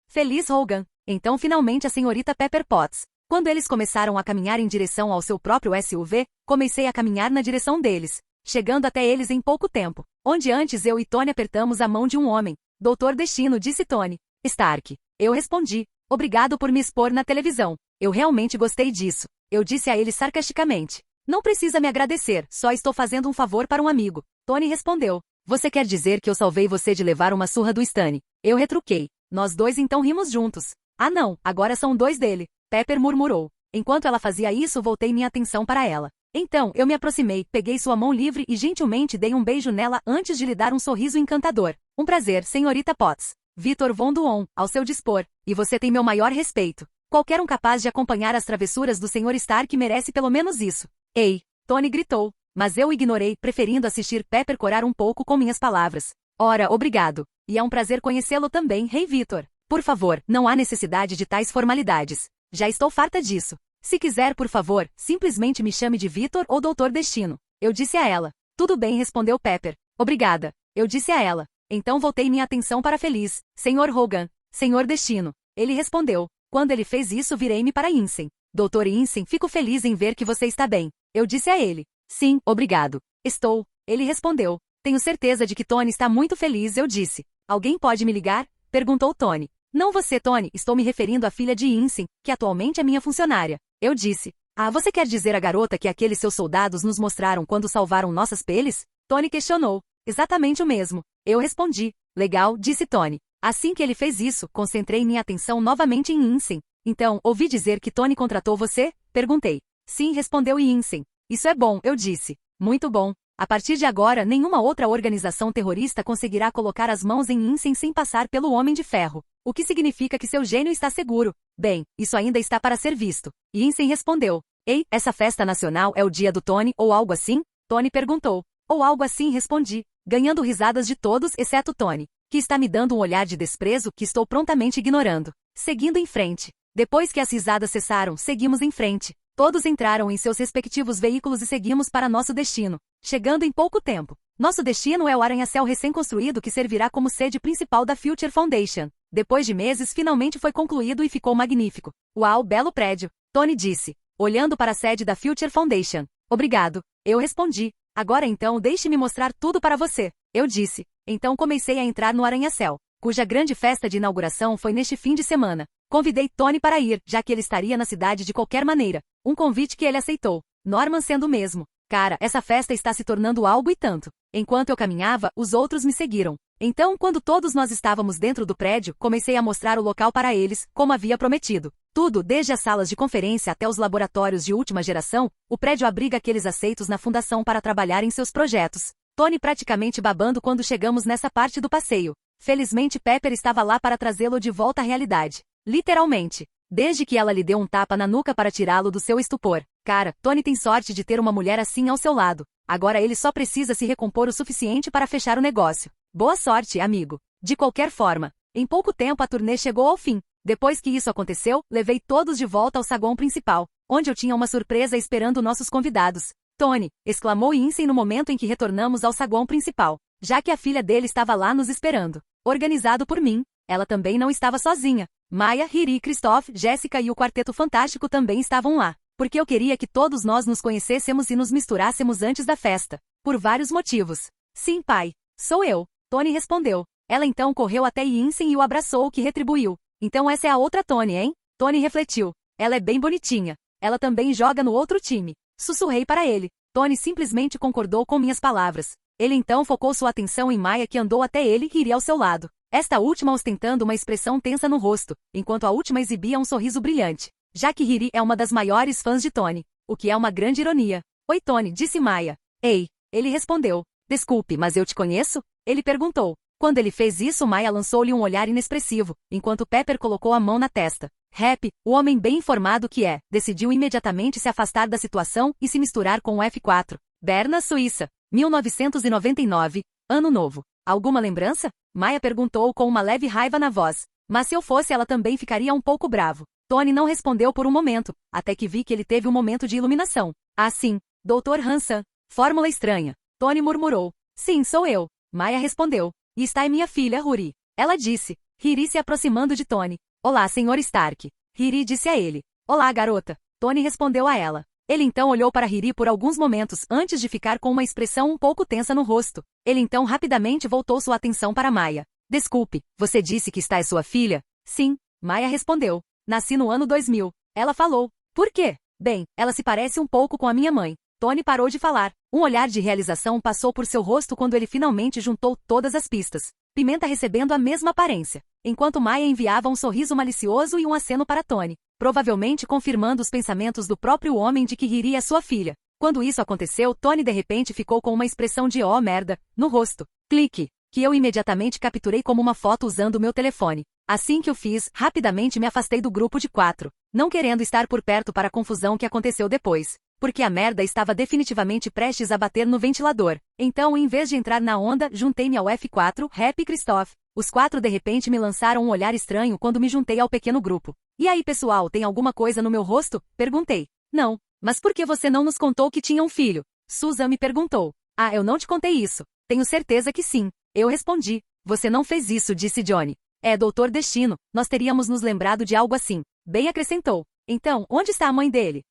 Feliz Hogan. Então finalmente a senhorita Pepper Potts. Quando eles começaram a caminhar em direção ao seu próprio SUV, comecei a caminhar na direção deles, chegando até eles em pouco tempo. Onde antes eu e Tony apertamos a mão de um homem. Doutor Destino, disse Tony. Stark. Eu respondi. Obrigado por me expor na televisão. Eu realmente gostei disso. Eu disse a ele sarcasticamente. Não precisa me agradecer, só estou fazendo um favor para um amigo. Tony respondeu. Você quer dizer que eu salvei você de levar uma surra do Stane? Eu retruquei. Nós dois então rimos juntos. Ah não, agora são 2 dele. Pepper murmurou. Enquanto ela fazia isso, voltei minha atenção para ela. Então, eu me aproximei, peguei sua mão livre e gentilmente dei um beijo nela antes de lhe dar um sorriso encantador. Um prazer, senhorita Potts. Victor Von Doom, ao seu dispor. E você tem meu maior respeito. Qualquer um capaz de acompanhar as travessuras do Sr. Stark merece pelo menos isso. Ei! Tony gritou. Mas eu o ignorei, preferindo assistir Pepper corar um pouco com minhas palavras. Ora, obrigado. E é um prazer conhecê-lo também, Rei Victor. Por favor, não há necessidade de tais formalidades. Já estou farta disso. Se quiser, por favor, simplesmente me chame de Victor ou Doutor Destino. Eu disse a ela. Tudo bem, respondeu Pepper. Obrigada. Eu disse a ela. Então voltei minha atenção para Feliz. Senhor Hogan. Senhor Destino. Ele respondeu. Quando ele fez isso, virei-me para Insane. Doutor Insane, fico feliz em ver que você está bem. Eu disse a ele. Sim, obrigado. Estou. Ele respondeu. Tenho certeza de que Tony está muito feliz, eu disse. Alguém pode me ligar? Perguntou Tony. Não você, Tony, estou me referindo à filha de Insane, que atualmente é minha funcionária. Eu disse. Ah, você quer dizer a garota que aqueles seus soldados nos mostraram quando salvaram nossas peles? Tony questionou. Exatamente o mesmo. Eu respondi. Legal, disse Tony. Assim que ele fez isso, concentrei minha atenção novamente em Insane. Então, ouvi dizer que Tony contratou você? Perguntei. Sim, respondeu Insane. Isso é bom, eu disse. Muito bom. A partir de agora, nenhuma outra organização terrorista conseguirá colocar as mãos em Insane sem passar pelo Homem de Ferro. O que significa que seu gênio está seguro. Bem, isso ainda está para ser visto. Insane respondeu. Ei, essa festa nacional é o dia do Tony ou algo assim? Tony perguntou. Ou algo assim, respondi, ganhando risadas de todos exceto Tony, que está me dando um olhar de desprezo que estou prontamente ignorando. Seguindo em frente. Depois que as risadas cessaram, seguimos em frente. Todos entraram em seus respectivos veículos e seguimos para nosso destino, chegando em pouco tempo. Nosso destino é o arranha-céu recém-construído que servirá como sede principal da Future Foundation. Depois de meses, finalmente foi concluído e ficou magnífico. Uau, belo prédio, Tony disse, olhando para a sede da Future Foundation. Obrigado, eu respondi. Agora então deixe-me mostrar tudo para você, eu disse. Então comecei a entrar no arranha-céu, cuja grande festa de inauguração foi neste fim de semana. Convidei Tony para ir, já que ele estaria na cidade de qualquer maneira. Um convite que ele aceitou. Norman sendo o mesmo. Cara, essa festa está se tornando algo e tanto. Enquanto eu caminhava, os outros me seguiram. Então, quando todos nós estávamos dentro do prédio, comecei a mostrar o local para eles, como havia prometido. Tudo, desde as salas de conferência até os laboratórios de última geração, o prédio abriga aqueles aceitos na fundação para trabalhar em seus projetos. Tony praticamente babando quando chegamos nessa parte do passeio. Felizmente Pepper estava lá para trazê-lo de volta à realidade. Literalmente. Desde que ela lhe deu um tapa na nuca para tirá-lo do seu estupor. Cara, Tony tem sorte de ter uma mulher assim ao seu lado. Agora ele só precisa se recompor o suficiente para fechar o negócio. Boa sorte, amigo. De qualquer forma, em pouco tempo a turnê chegou ao fim. Depois que isso aconteceu, levei todos de volta ao saguão principal, onde eu tinha uma surpresa esperando nossos convidados. Tony, exclamou Insane no momento em que retornamos ao saguão principal, já que a filha dele estava lá nos esperando. Organizado por mim, ela também não estava sozinha. Maya, Riri, Christoph, Jéssica e o Quarteto Fantástico também estavam lá, porque eu queria que todos nós nos conhecêssemos e nos misturássemos antes da festa. Por vários motivos. Sim, pai. Sou eu. Tony respondeu. Ela então correu até Insane e o abraçou, que retribuiu. Então essa é a outra Tony, hein? Tony refletiu. Ela é bem bonitinha. Ela também joga no outro time. Sussurrei para ele. Tony simplesmente concordou com minhas palavras. Ele então focou sua atenção em Maya, que andou até ele e Riri ao seu lado. Esta última ostentando uma expressão tensa no rosto, enquanto a última exibia um sorriso brilhante. Já que Riri é uma das maiores fãs de Tony, o que é uma grande ironia. Oi Tony, disse Maya. Ei, ele respondeu. Desculpe, mas eu te conheço? Ele perguntou. Quando ele fez isso, Maya lançou-lhe um olhar inexpressivo, enquanto Pepper colocou a mão na testa. Happy, o homem bem informado que é, decidiu imediatamente se afastar da situação e se misturar com o F4. Berna, Suíça, 1999, Ano Novo. Alguma lembrança? Maya perguntou com uma leve raiva na voz. Mas se eu fosse, ela também ficaria um pouco bravo. Tony não respondeu por um momento, até que vi que ele teve um momento de iluminação. Ah, sim. Dr. Hansan. Fórmula estranha. Tony murmurou. Sim, sou eu. Maya respondeu. E está aí minha filha, Ruri. Ela disse. Riri se aproximando de Tony. Olá, Sr. Stark. Riri disse a ele. Olá, garota. Tony respondeu a ela. Ele então olhou para Riri por alguns momentos antes de ficar com uma expressão um pouco tensa no rosto. Ele então rapidamente voltou sua atenção para Maya. Desculpe, você disse que está é sua filha? Sim, Maya respondeu. Nasci no ano 2000. Ela falou. Por quê? Bem, ela se parece um pouco com a minha mãe. Tony parou de falar. Um olhar de realização passou por seu rosto quando ele finalmente juntou todas as pistas. Pimenta recebendo a mesma aparência, enquanto Maya enviava um sorriso malicioso e um aceno para Tony, provavelmente confirmando os pensamentos do próprio homem de que Riri é sua filha. Quando isso aconteceu, Tony de repente ficou com uma expressão de "oh merda" no rosto. Clique, que eu imediatamente capturei como uma foto usando o meu telefone. Assim que o fiz, rapidamente me afastei do grupo de 4, não querendo estar por perto para a confusão que aconteceu depois, porque a merda estava definitivamente prestes a bater no ventilador. Então, em vez de entrar na onda, juntei-me ao F4, Happy e Christoph. Os 4 de repente me lançaram um olhar estranho quando me juntei ao pequeno grupo. E aí, pessoal, tem alguma coisa no meu rosto? Perguntei. Não. Mas por que você não nos contou que tinha um filho? Susan me perguntou. Ah, eu não te contei isso. Tenho certeza que sim. Eu respondi. Você não fez isso, disse Johnny. É, Doutor Destino, nós teríamos nos lembrado de algo assim. Bem acrescentou. Então, onde está a mãe dele?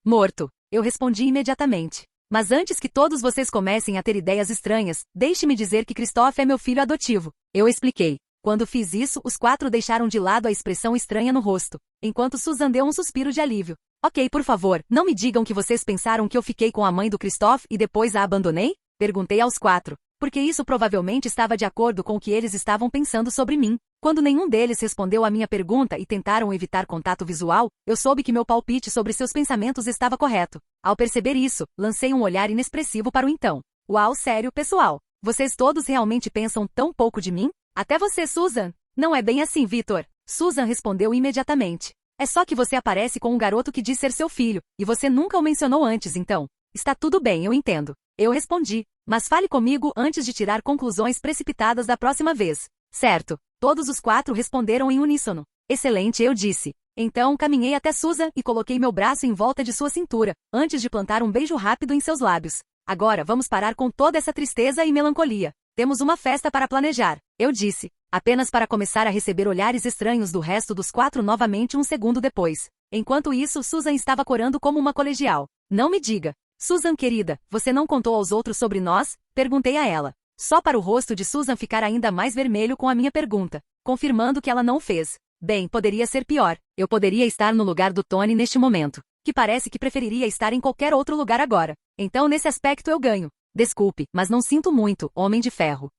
Morto. Eu respondi imediatamente. Mas antes que todos vocês comecem a ter ideias estranhas, deixe-me dizer que Christoph é meu filho adotivo. Eu expliquei. Quando fiz isso, os 4 deixaram de lado a expressão estranha no rosto, enquanto Susan deu um suspiro de alívio. Ok, por favor, não me digam que vocês pensaram que eu fiquei com a mãe do Christoph e depois a abandonei? Perguntei aos 4. porque isso provavelmente estava de acordo com o que eles estavam pensando sobre mim. Quando nenhum deles respondeu à minha pergunta e tentaram evitar contato visual, eu soube que meu palpite sobre seus pensamentos estava correto. Ao perceber isso, lancei um olhar inexpressivo para o então. Uau, sério, pessoal? Vocês todos realmente pensam tão pouco de mim? Até você, Susan. Não é bem assim, Victor. Susan respondeu imediatamente. É só que você aparece com um garoto que diz ser seu filho, e você nunca o mencionou antes, então. Está tudo bem, eu entendo. Eu respondi. Mas fale comigo antes de tirar conclusões precipitadas da próxima vez. Certo. Todos os 4 responderam em uníssono. Excelente, eu disse. Então caminhei até Susan e coloquei meu braço em volta de sua cintura, antes de plantar um beijo rápido em seus lábios. Agora vamos parar com toda essa tristeza e melancolia. Temos uma festa para planejar, eu disse, apenas para começar a receber olhares estranhos do resto dos 4 novamente um segundo depois. Enquanto isso, Susan estava corando como uma colegial. Não me diga. Susan querida, você não contou aos outros sobre nós? Perguntei a ela. Só para o rosto de Susan ficar ainda mais vermelho com a minha pergunta, confirmando que ela não fez. Bem, poderia ser pior. Eu poderia estar no lugar do Tony neste momento, que parece que preferiria estar em qualquer outro lugar agora. Então nesse aspecto eu ganho. Desculpe, mas não sinto muito, Homem de Ferro.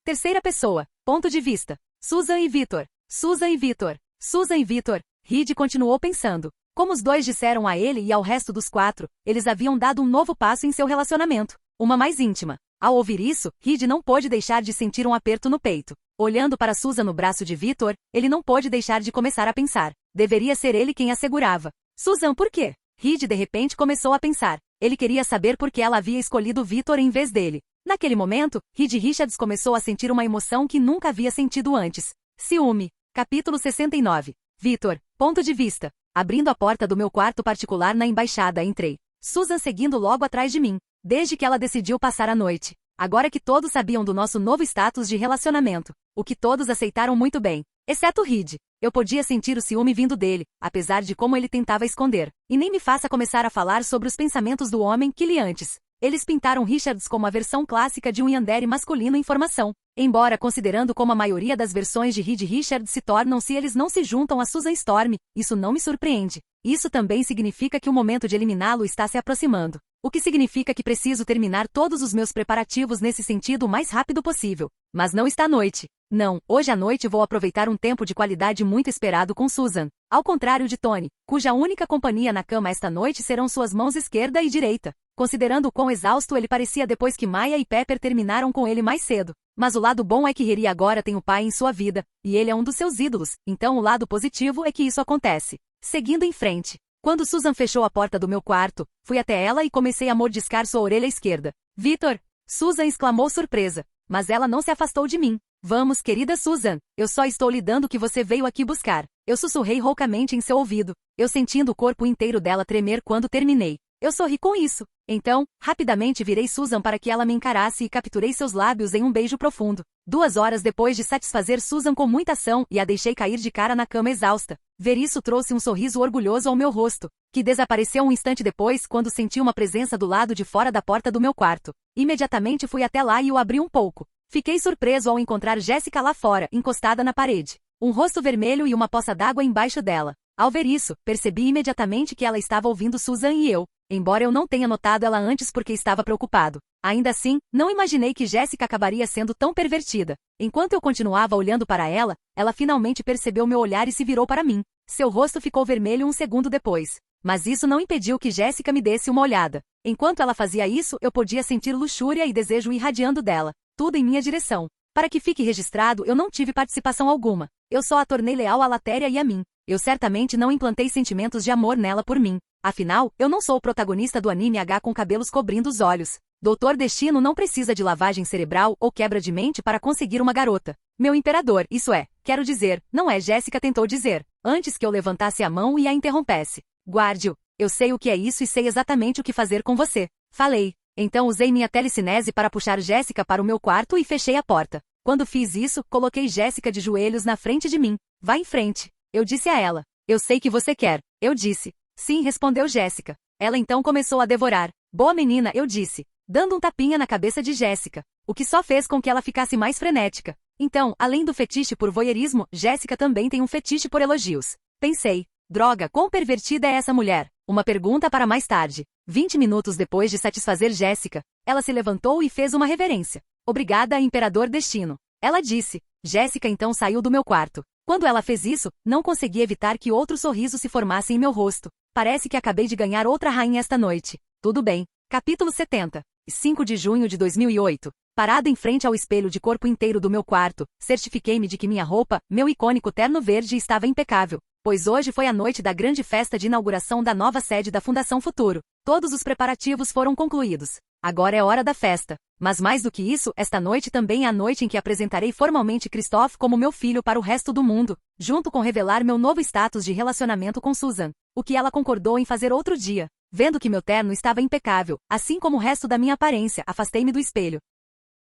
Terceira pessoa. Ponto de vista. Susan e Victor. Susan e Victor. Susan e Victor. Reed continuou pensando. Como os dois disseram a ele e ao resto dos 4, eles haviam dado um novo passo em seu relacionamento. Uma mais íntima. Ao ouvir isso, Reed não pôde deixar de sentir um aperto no peito. Olhando para Susan no braço de Victor, ele não pôde deixar de começar a pensar. Deveria ser ele quem a segurava. Susan, por quê? Reed de repente começou a pensar. Ele queria saber por que ela havia escolhido Victor em vez dele. Naquele momento, Reed Richards começou a sentir uma emoção que nunca havia sentido antes. Ciúme. Capítulo 69. Victor. Ponto de vista. Abrindo a porta do meu quarto particular na embaixada, entrei. Susan seguindo logo atrás de mim. Desde que ela decidiu passar a noite. Agora que todos sabiam do nosso novo status de relacionamento. O que todos aceitaram muito bem. Exceto Reed. Eu podia sentir o ciúme vindo dele, apesar de como ele tentava esconder. E nem me faça começar a falar sobre os pensamentos do homem que li antes. Eles pintaram Richards como a versão clássica de um yandere masculino em formação. Embora considerando como a maioria das versões de Reed Richards se tornam se eles não se juntam a Susan Storm, isso não me surpreende. Isso também significa que o momento de eliminá-lo está se aproximando. O que significa que preciso terminar todos os meus preparativos nesse sentido o mais rápido possível. Mas não está à noite. Não, hoje à noite vou aproveitar um tempo de qualidade muito esperado com Susan. Ao contrário de Tony, cuja única companhia na cama esta noite serão suas mãos esquerda e direita. Considerando o quão exausto ele parecia depois que Maya e Pepper terminaram com ele mais cedo. Mas o lado bom é que Harry agora tem o pai em sua vida, e ele é um dos seus ídolos, então o lado positivo é que isso acontece. Seguindo em frente. Quando Susan fechou a porta do meu quarto, fui até ela e comecei a mordiscar sua orelha esquerda. Victor! Susan exclamou surpresa. Mas ela não se afastou de mim. Vamos, querida Susan, eu só estou lhe dando o que você veio aqui buscar. Eu sussurrei roucamente em seu ouvido, eu sentindo o corpo inteiro dela tremer quando terminei. Eu sorri com isso. Então, rapidamente virei Susan para que ela me encarasse e capturei seus lábios em um beijo profundo. 2 horas depois de satisfazer Susan com muita ação e a deixei cair de cara na cama exausta. Ver isso trouxe um sorriso orgulhoso ao meu rosto, que desapareceu um instante depois quando senti uma presença do lado de fora da porta do meu quarto. Imediatamente fui até lá e o abri um pouco. Fiquei surpreso ao encontrar Jessica lá fora, encostada na parede. Um rosto vermelho e uma poça d'água embaixo dela. Ao ver isso, percebi imediatamente que ela estava ouvindo Susan e eu, embora eu não tenha notado ela antes porque estava preocupado. Ainda assim, não imaginei que Jessica acabaria sendo tão pervertida. Enquanto eu continuava olhando para ela, ela finalmente percebeu meu olhar e se virou para mim. Seu rosto ficou vermelho um segundo depois. Mas isso não impediu que Jessica me desse uma olhada. Enquanto ela fazia isso, eu podia sentir luxúria e desejo irradiando dela. Tudo em minha direção. Para que fique registrado, eu não tive participação alguma. Eu só a tornei leal à Latéria e a mim. Eu certamente não implantei sentimentos de amor nela por mim. Afinal, eu não sou o protagonista do anime H com cabelos cobrindo os olhos. Doutor Destino não precisa de lavagem cerebral ou quebra de mente para conseguir uma garota. Meu imperador, isso é, quero dizer, não é Jéssica tentou dizer, antes que eu levantasse a mão e a interrompesse. Guarde-o, eu sei o que é isso e sei exatamente o que fazer com você. Falei. Então usei minha telecinese para puxar Jéssica para o meu quarto e fechei a porta. Quando fiz isso, coloquei Jéssica de joelhos na frente de mim. Vá em frente. Eu disse a ela. Eu sei que você quer. Eu disse. Sim, respondeu Jéssica. Ela então começou a devorar. Boa menina, eu disse, dando um tapinha na cabeça de Jéssica, o que só fez com que ela ficasse mais frenética. Então, além do fetiche por voyeurismo, Jéssica também tem um fetiche por elogios. Pensei, droga, quão pervertida é essa mulher? Uma pergunta para mais tarde. 20 minutos depois de satisfazer Jéssica, ela se levantou e fez uma reverência. Obrigada, Imperador Destino. Ela disse. Jéssica então saiu do meu quarto. Quando ela fez isso, não consegui evitar que outro sorriso se formasse em meu rosto. Parece que acabei de ganhar outra rainha esta noite. Tudo bem. Capítulo 70. 5 de junho de 2008. Parada em frente ao espelho de corpo inteiro do meu quarto, certifiquei-me de que minha roupa, meu icônico terno verde, estava impecável, pois hoje foi a noite da grande festa de inauguração da nova sede da Fundação Futuro. Todos os preparativos foram concluídos. Agora é hora da festa. Mas mais do que isso, esta noite também é a noite em que apresentarei formalmente Christophe como meu filho para o resto do mundo, junto com revelar meu novo status de relacionamento com Susan, o que ela concordou em fazer outro dia. Vendo que meu terno estava impecável, assim como o resto da minha aparência, afastei-me do espelho.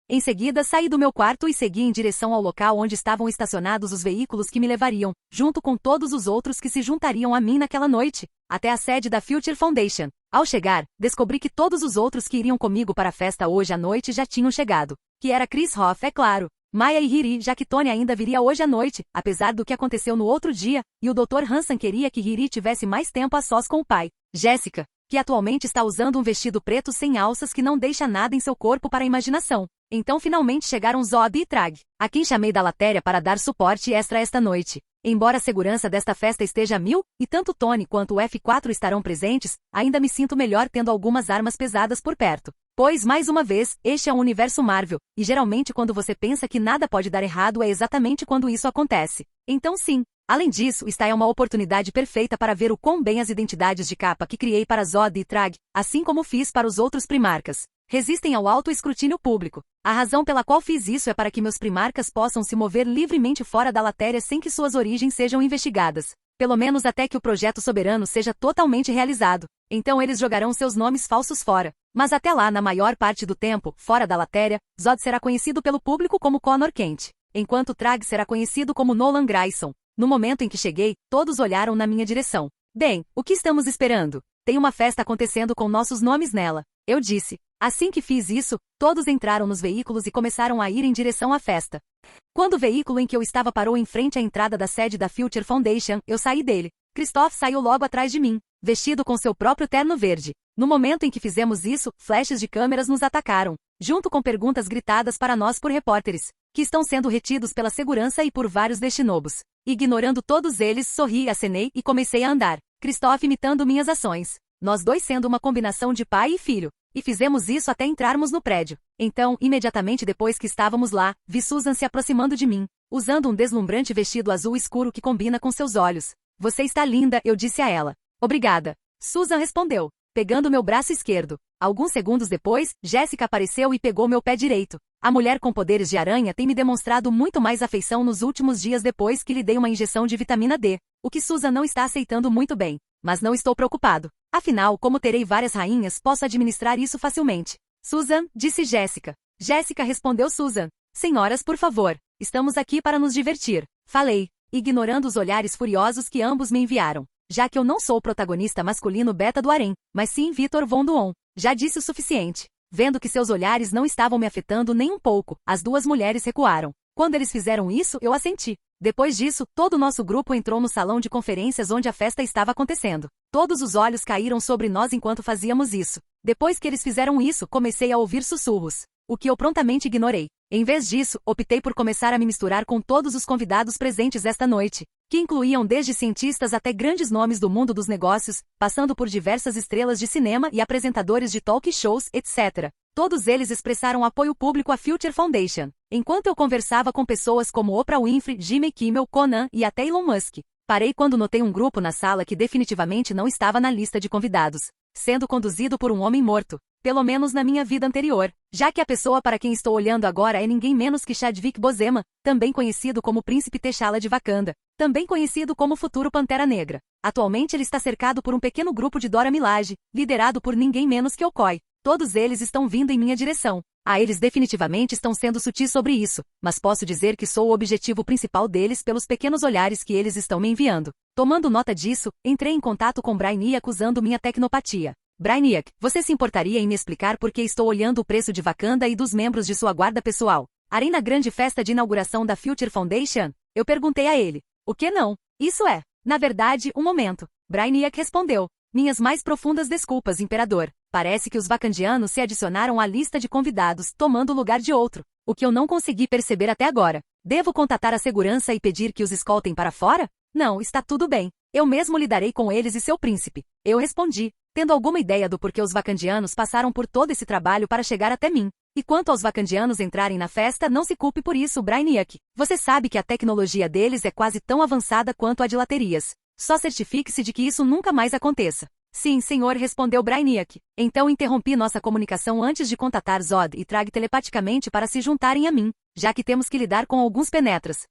Em seguida, saí do meu quarto e segui em direção ao local onde estavam estacionados os veículos que me levariam, junto com todos os outros que se juntariam a mim naquela noite, até a sede da Future Foundation. Ao chegar, descobri que todos os outros que iriam comigo para a festa hoje à noite já tinham chegado. Que era Chris Hoff, é claro, Maya e Riri, já que Tony ainda viria hoje à noite, apesar do que aconteceu no outro dia, e o Dr. Hansen queria que Riri tivesse mais tempo a sós com o pai. Jéssica, que atualmente está usando um vestido preto sem alças que não deixa nada em seu corpo para a imaginação. Então finalmente chegaram Zob e Trag, a quem chamei da latéria para dar suporte extra esta noite. Embora a segurança desta festa esteja a 1000, e tanto Tony quanto o F4 estarão presentes, ainda me sinto melhor tendo algumas armas pesadas por perto. Pois, mais uma vez, este é um universo Marvel, e geralmente quando você pensa que nada pode dar errado é exatamente quando isso acontece. Então sim. Além disso, esta é uma oportunidade perfeita para ver o quão bem as identidades de capa que criei para Zod e Trag, assim como fiz para os outros primarcas, resistem ao alto escrutínio público. A razão pela qual fiz isso é para que meus primarcas possam se mover livremente fora da latéria sem que suas origens sejam investigadas. Pelo menos até que o projeto soberano seja totalmente realizado. Então eles jogarão seus nomes falsos fora. Mas até lá, na maior parte do tempo, fora da latéria, Zod será conhecido pelo público como Connor Kent, enquanto Trag será conhecido como Nolan Grayson. No momento em que cheguei, todos olharam na minha direção. Bem, o que estamos esperando? Tem uma festa acontecendo com nossos nomes nela. Eu disse. Assim que fiz isso, todos entraram nos veículos e começaram a ir em direção à festa. Quando o veículo em que eu estava parou em frente à entrada da sede da Future Foundation, eu saí dele. Christophe saiu logo atrás de mim, vestido com seu próprio terno verde. No momento em que fizemos isso, flashes de câmeras nos atacaram, junto com perguntas gritadas para nós por repórteres, que estão sendo retidos pela segurança e por vários destinobos. Ignorando todos eles, sorri, acenei e comecei a andar, Christophe imitando minhas ações. Nós dois sendo uma combinação de pai e filho. E fizemos isso até entrarmos no prédio. Então, imediatamente depois que estávamos lá, vi Susan se aproximando de mim, usando um deslumbrante vestido azul escuro que combina com seus olhos. Você está linda, eu disse a ela. Obrigada. Susan respondeu, pegando meu braço esquerdo. Alguns segundos depois, Jéssica apareceu e pegou meu pé direito. A mulher com poderes de aranha tem me demonstrado muito mais afeição nos últimos dias depois que lhe dei uma injeção de vitamina D, o que Susan não está aceitando muito bem. Mas não estou preocupado. Afinal, como terei várias rainhas, posso administrar isso facilmente. Susan, disse Jéssica. Jéssica respondeu Susan. Senhoras, por favor. Estamos aqui para nos divertir. Falei, ignorando os olhares furiosos que ambos me enviaram. Já que eu não sou o protagonista masculino beta do harém, mas sim Vitor Von Duon. Já disse o suficiente. Vendo que seus olhares não estavam me afetando nem um pouco, as duas mulheres recuaram. Quando eles fizeram isso, eu assenti. Depois disso, todo o nosso grupo entrou no salão de conferências onde a festa estava acontecendo. Todos os olhos caíram sobre nós enquanto fazíamos isso. Depois que eles fizeram isso, comecei a ouvir sussurros, o que eu prontamente ignorei. Em vez disso, optei por começar a me misturar com todos os convidados presentes esta noite, que incluíam desde cientistas até grandes nomes do mundo dos negócios, passando por diversas estrelas de cinema e apresentadores de talk shows, etc. Todos eles expressaram apoio público à Future Foundation, enquanto eu conversava com pessoas como Oprah Winfrey, Jimmy Kimmel, Conan e até Elon Musk. Parei quando notei um grupo na sala que definitivamente não estava na lista de convidados, sendo conduzido por um homem morto, pelo menos na minha vida anterior, já que a pessoa para quem estou olhando agora é ninguém menos que Chadwick Boseman, também conhecido como Príncipe T'Challa de Wakanda, também conhecido como futuro Pantera Negra. Atualmente ele está cercado por um pequeno grupo de Dora Milaje, liderado por ninguém menos que Okoye. Todos eles estão vindo em minha direção. Eles definitivamente estão sendo sutis sobre isso, mas posso dizer que sou o objetivo principal deles pelos pequenos olhares que eles estão me enviando. Tomando nota disso, entrei em contato com Brainiac usando minha tecnopatia. Brainiac, você se importaria em me explicar por que estou olhando o preço de Wakanda e dos membros de sua guarda pessoal? Harei na grande festa de inauguração da Future Foundation? Eu perguntei a ele. O que não? Isso é, na verdade, um momento. Brainiac respondeu. Minhas mais profundas desculpas, Imperador. Parece que os vacandianos se adicionaram à lista de convidados, tomando o lugar de outro. O que eu não consegui perceber até agora. Devo contatar a segurança e pedir que os escoltem para fora? Não, está tudo bem. Eu mesmo lidarei com eles e seu príncipe. Eu respondi, tendo alguma ideia do porquê os vacandianos passaram por todo esse trabalho para chegar até mim. E quanto aos vacandianos entrarem na festa, não se culpe por isso, Brainiac. Você sabe que a tecnologia deles é quase tão avançada quanto a de laterias. Só certifique-se de que isso nunca mais aconteça. Sim, senhor, respondeu Brainiac. Então interrompi nossa comunicação antes de contatar Zod e Trag telepaticamente para se juntarem a mim, já que temos que lidar com alguns penetras.